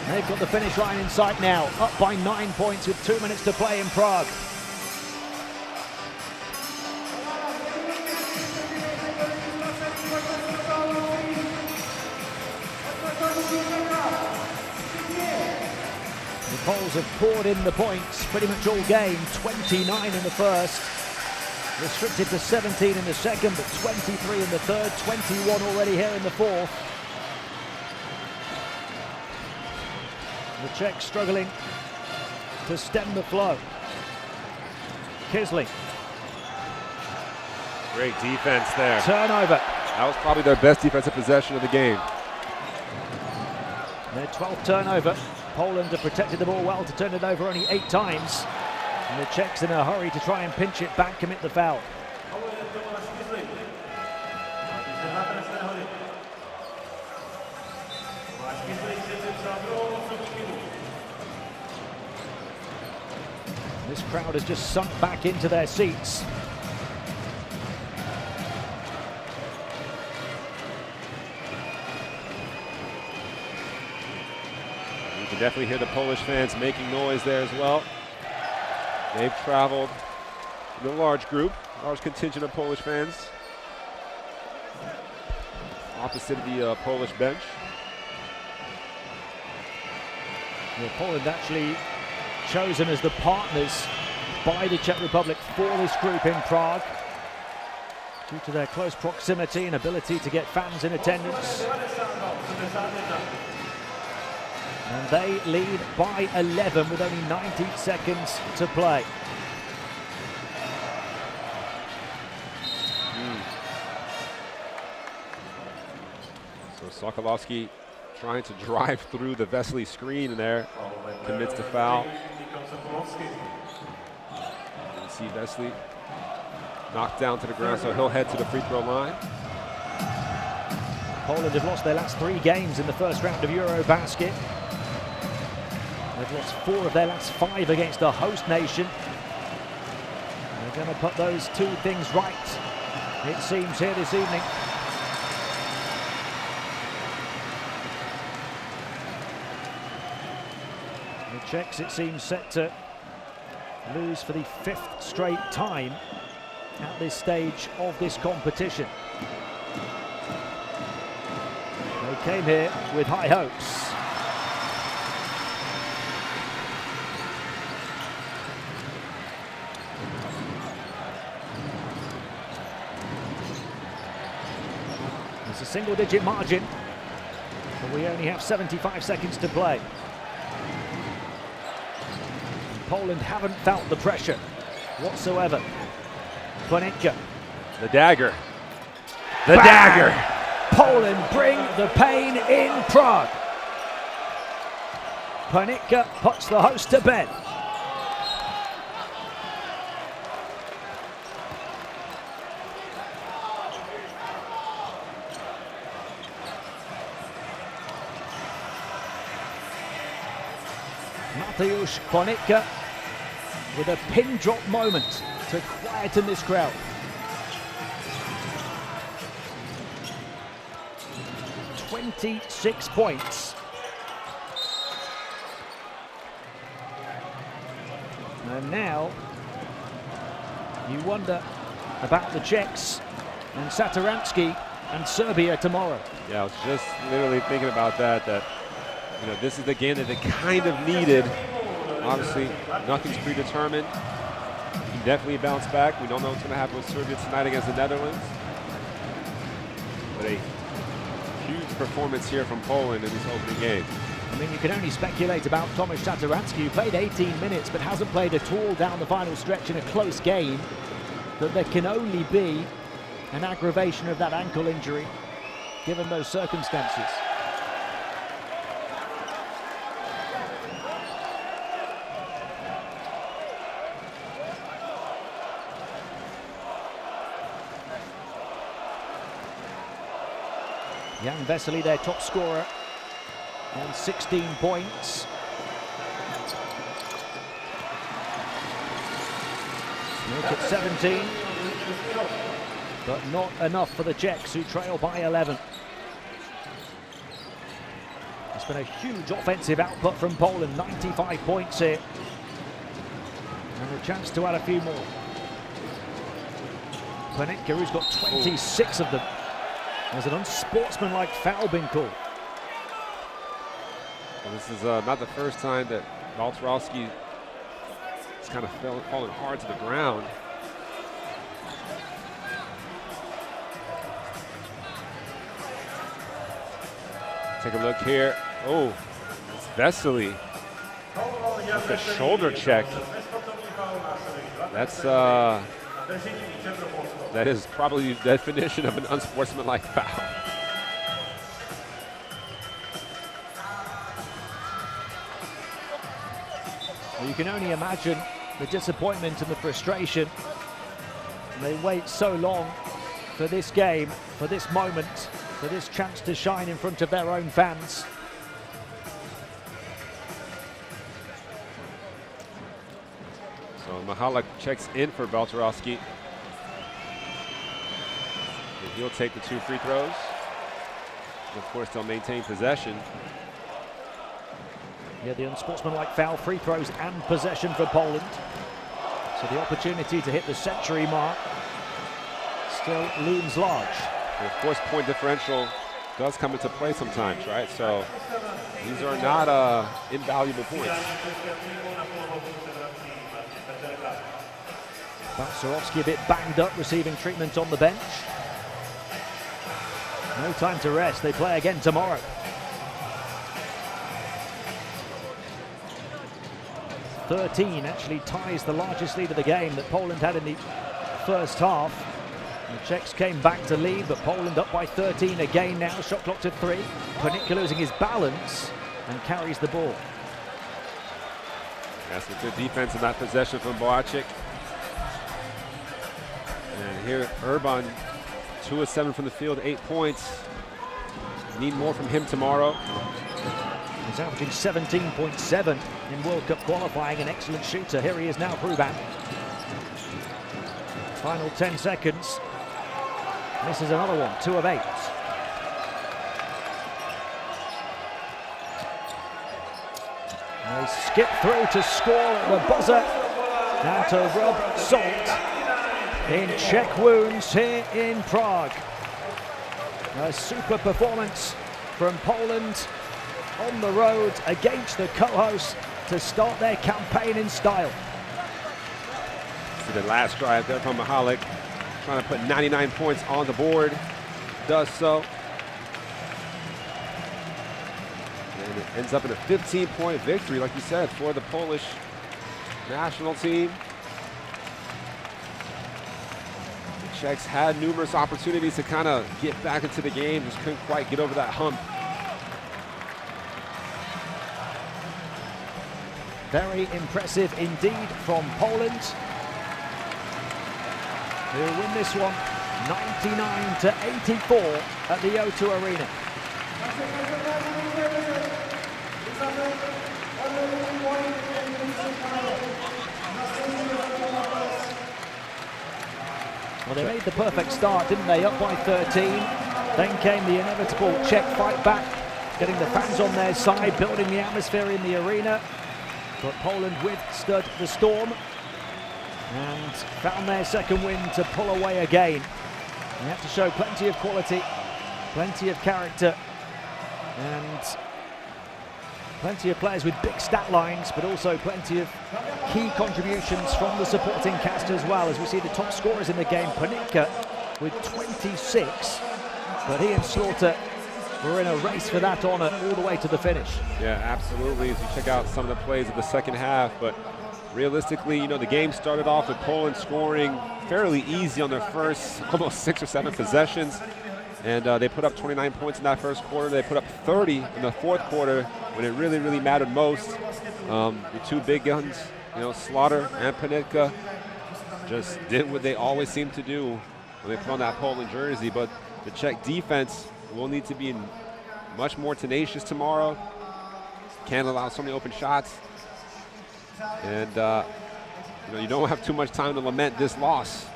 They've got the finish line in sight now, up by 9 points with 2 minutes to play in Prague. The Poles have poured in the points pretty much all game, 29 in the first, restricted to 17 in the second, but 23 in the third, 21 already here in the fourth. The Czechs struggling to stem the flow. Kisling. Great defense there. Turnover. That was probably their best defensive possession of the game. Their 12th turnover. Poland have protected the ball well to turn it over only 8 times. And the Czechs in a hurry to try and pinch it back, commit the foul. This crowd has just sunk back into their seats. You can definitely hear the Polish fans making noise there as well. They've traveled in a large group, large contingent of Polish fans. Opposite of the Polish bench. Well, Poland actually chosen as the partners by the Czech Republic for this group in Prague due to their close proximity and ability to get fans in attendance. And they lead by 11 with only 90 seconds to play. So Sokolovsky trying to drive through the Vesely screen there, commits the foul. You see Vesely knocked down to the ground, so he'll head to the free throw line. Poland have lost their last 3 games in the first round of EuroBasket. They've lost 4 of their last 5 against the host nation. They're going to put those 2 things right, it seems, here this evening. The Czechs, it seems, set to lose for the 5th straight time at this stage of this competition. They came here with high hopes. It's a single-digit margin, but we only have 75 seconds to play. Poland haven't felt the pressure whatsoever. Ponitka. The dagger. The dagger. Poland bring the pain in Prague. Ponitka puts the host to bed. Mateusz Ponitka with a pin drop moment to quieten this crowd. "26 points. And now you wonder about the Czechs and Satoransky and Serbia tomorrow. Yeah, I was just literally thinking about that, you know, this is the game that they kind of needed. Obviously, nothing's predetermined. You can definitely bounce back. We don't know what's going to happen with Serbia tonight against the Netherlands. But a huge performance here from Poland in this opening game. I mean, you can only speculate about Tomasz Satoransky, who played 18 minutes but hasn't played at all down the final stretch in a close game, that there can only be an aggravation of that ankle injury, given those circumstances. Jan Vesely, their top scorer, on 16 points. Make it 17, but not enough for the Czechs, who trail by 11. It's been a huge offensive output from Poland, 95 points here. And a chance to add a few more. Panitka, who's got 26 of them. There's an unsportsmanlike foul being called. Well, this is not the first time that Balcerowski has kind of fallen hard to the ground. Take a look here. Oh, it's Vesely. That's a shoulder check. That is probably the definition of an unsportsmanlike foul. Well, you can only imagine the disappointment and the frustration. They wait so long for this game, for this moment, for this chance to shine in front of their own fans. So Michalek checks in for Balcerowski. He'll take the 2 free throws. Of course, they'll maintain possession. Yeah, the unsportsmanlike foul, free throws and possession for Poland. So the opportunity to hit the century mark still looms large. And of course, point differential does come into play sometimes, right? So these are not invaluable points. Balcerowski a bit banged up, receiving treatment on the bench. No time to rest, they play again tomorrow. "13" actually ties the largest lead of the game that Poland had in the first half. The Czechs came back to lead, but Poland up by 13 again now, shot clock to 3. Panitka losing his balance and carries the ball. That's a good defense in that possession from Boacek. And here, Urban, 2 of 7 from the field, 8 points. Need more from him tomorrow. He's averaging 17.7 in World Cup qualifying, an excellent shooter. Here he is now, Hruban. Final 10 seconds. Misses another one, 2 of 8. They skip through to score at the buzzer. Down to Rob Salt in Czech wounds here in Prague. A super performance from Poland on the road against the co-hosts to start their campaign in style. See the last drive there from Michalek, trying to put 99 points on the board. Does so. And it ends up in a 15-point victory, like you said, for the Polish national team. The Czechs had numerous opportunities to kind of get back into the game, just couldn't quite get over that hump. Very impressive indeed from Poland, who win this one 99-84 at the O2 Arena. Well, they made the perfect start, didn't they? Up by 13. Then came the inevitable Czech fight back, getting the fans on their side, building the atmosphere in the arena. But Poland withstood the storm and found their second win to pull away again. They had to show plenty of quality, plenty of character, and plenty of players with big stat lines, but also plenty of key contributions from the supporting cast as well. As we see the top scorers in the game, Panitka with 26, but he and Slaughter were in a race for that honor all the way to the finish. Yeah, absolutely. As you check out some of the plays of the second half, but realistically, you know, the game started off with Poland scoring fairly easy on their first almost 6 or 7 possessions. And they put up 29 points in that first quarter. They put up 30 in the fourth quarter when it really, really mattered most. The two big guns, you know, Slaughter and Panitka, just did what they always seem to do when they put on that Poland jersey. But the Czech defense will need to be much more tenacious tomorrow. Can't allow so many open shots. And, you know, you don't have too much time to lament this loss.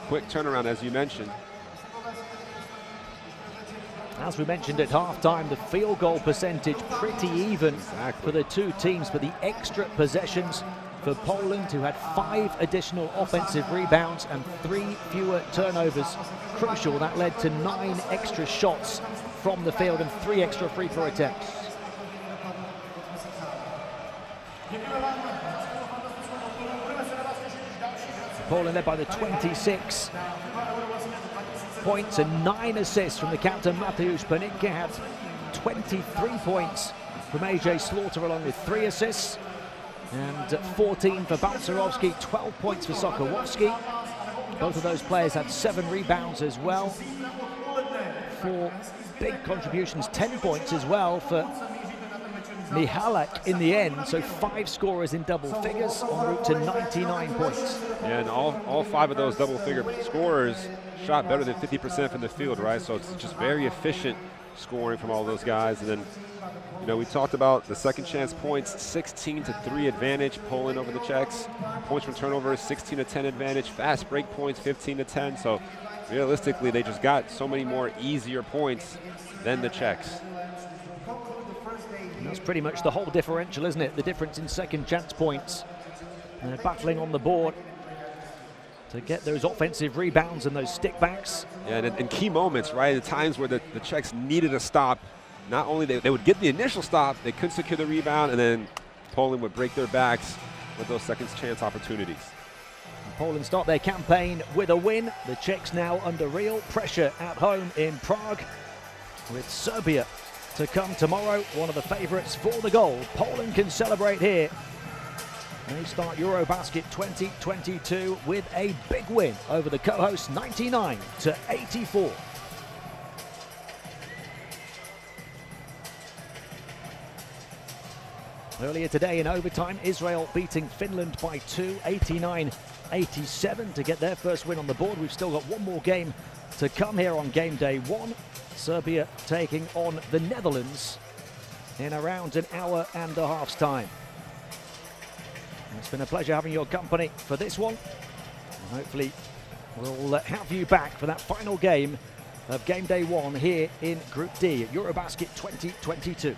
Quick turnaround, as you mentioned. As we mentioned at halftime, the field goal percentage pretty even for the two teams, but the extra possessions for Poland, who had 5 additional offensive rebounds and 3 fewer turnovers, crucial. That led to 9 extra shots from the field and 3 extra free throw attempts. Poland led by the 26 points and 9 assists from the captain. Mateusz Panitka had 23 points from AJ Slaughter, along with 3 assists, and 14 for Balcerowski, 12 points for Sokołowski. Both of those players had 7 rebounds as well. 4 big contributions, 10 points as well for Michalak in the end, so 5 scorers in double figures en route to 99 points. Yeah, and all 5 of those double-figure scorers shot better than 50% from the field, right? So it's just very efficient scoring from all those guys. And then, you know, we talked about the second chance points, 16-3 advantage, Poland over the Czechs. Points from turnovers, 16-10 advantage. Fast break points, 15-10. So realistically, they just got so many more easier points than the Czechs. And that's pretty much the whole differential, isn't it? The difference in second chance points. They're battling on the board to get those offensive rebounds and those stickbacks. Yeah, and in key moments, right, at times where the Czechs needed a stop, not only they would get the initial stop, they couldn't secure the rebound, and then Poland would break their backs with those second chance opportunities. And Poland start their campaign with a win. The Czechs now under real pressure at home in Prague, with Serbia to come tomorrow, one of the favourites for the gold. Poland can celebrate here. They start EuroBasket 2022 with a big win over the co-hosts, 99-84. Earlier today in overtime, Israel beating Finland by 2, 89-87 to get their first win on the board. We've still got one more game to come here on game day 1. Serbia taking on the Netherlands in around an hour and a half's time. It's been a pleasure having your company for this one. And hopefully we'll have you back for that final game of game day 1 here in Group D at EuroBasket 2022.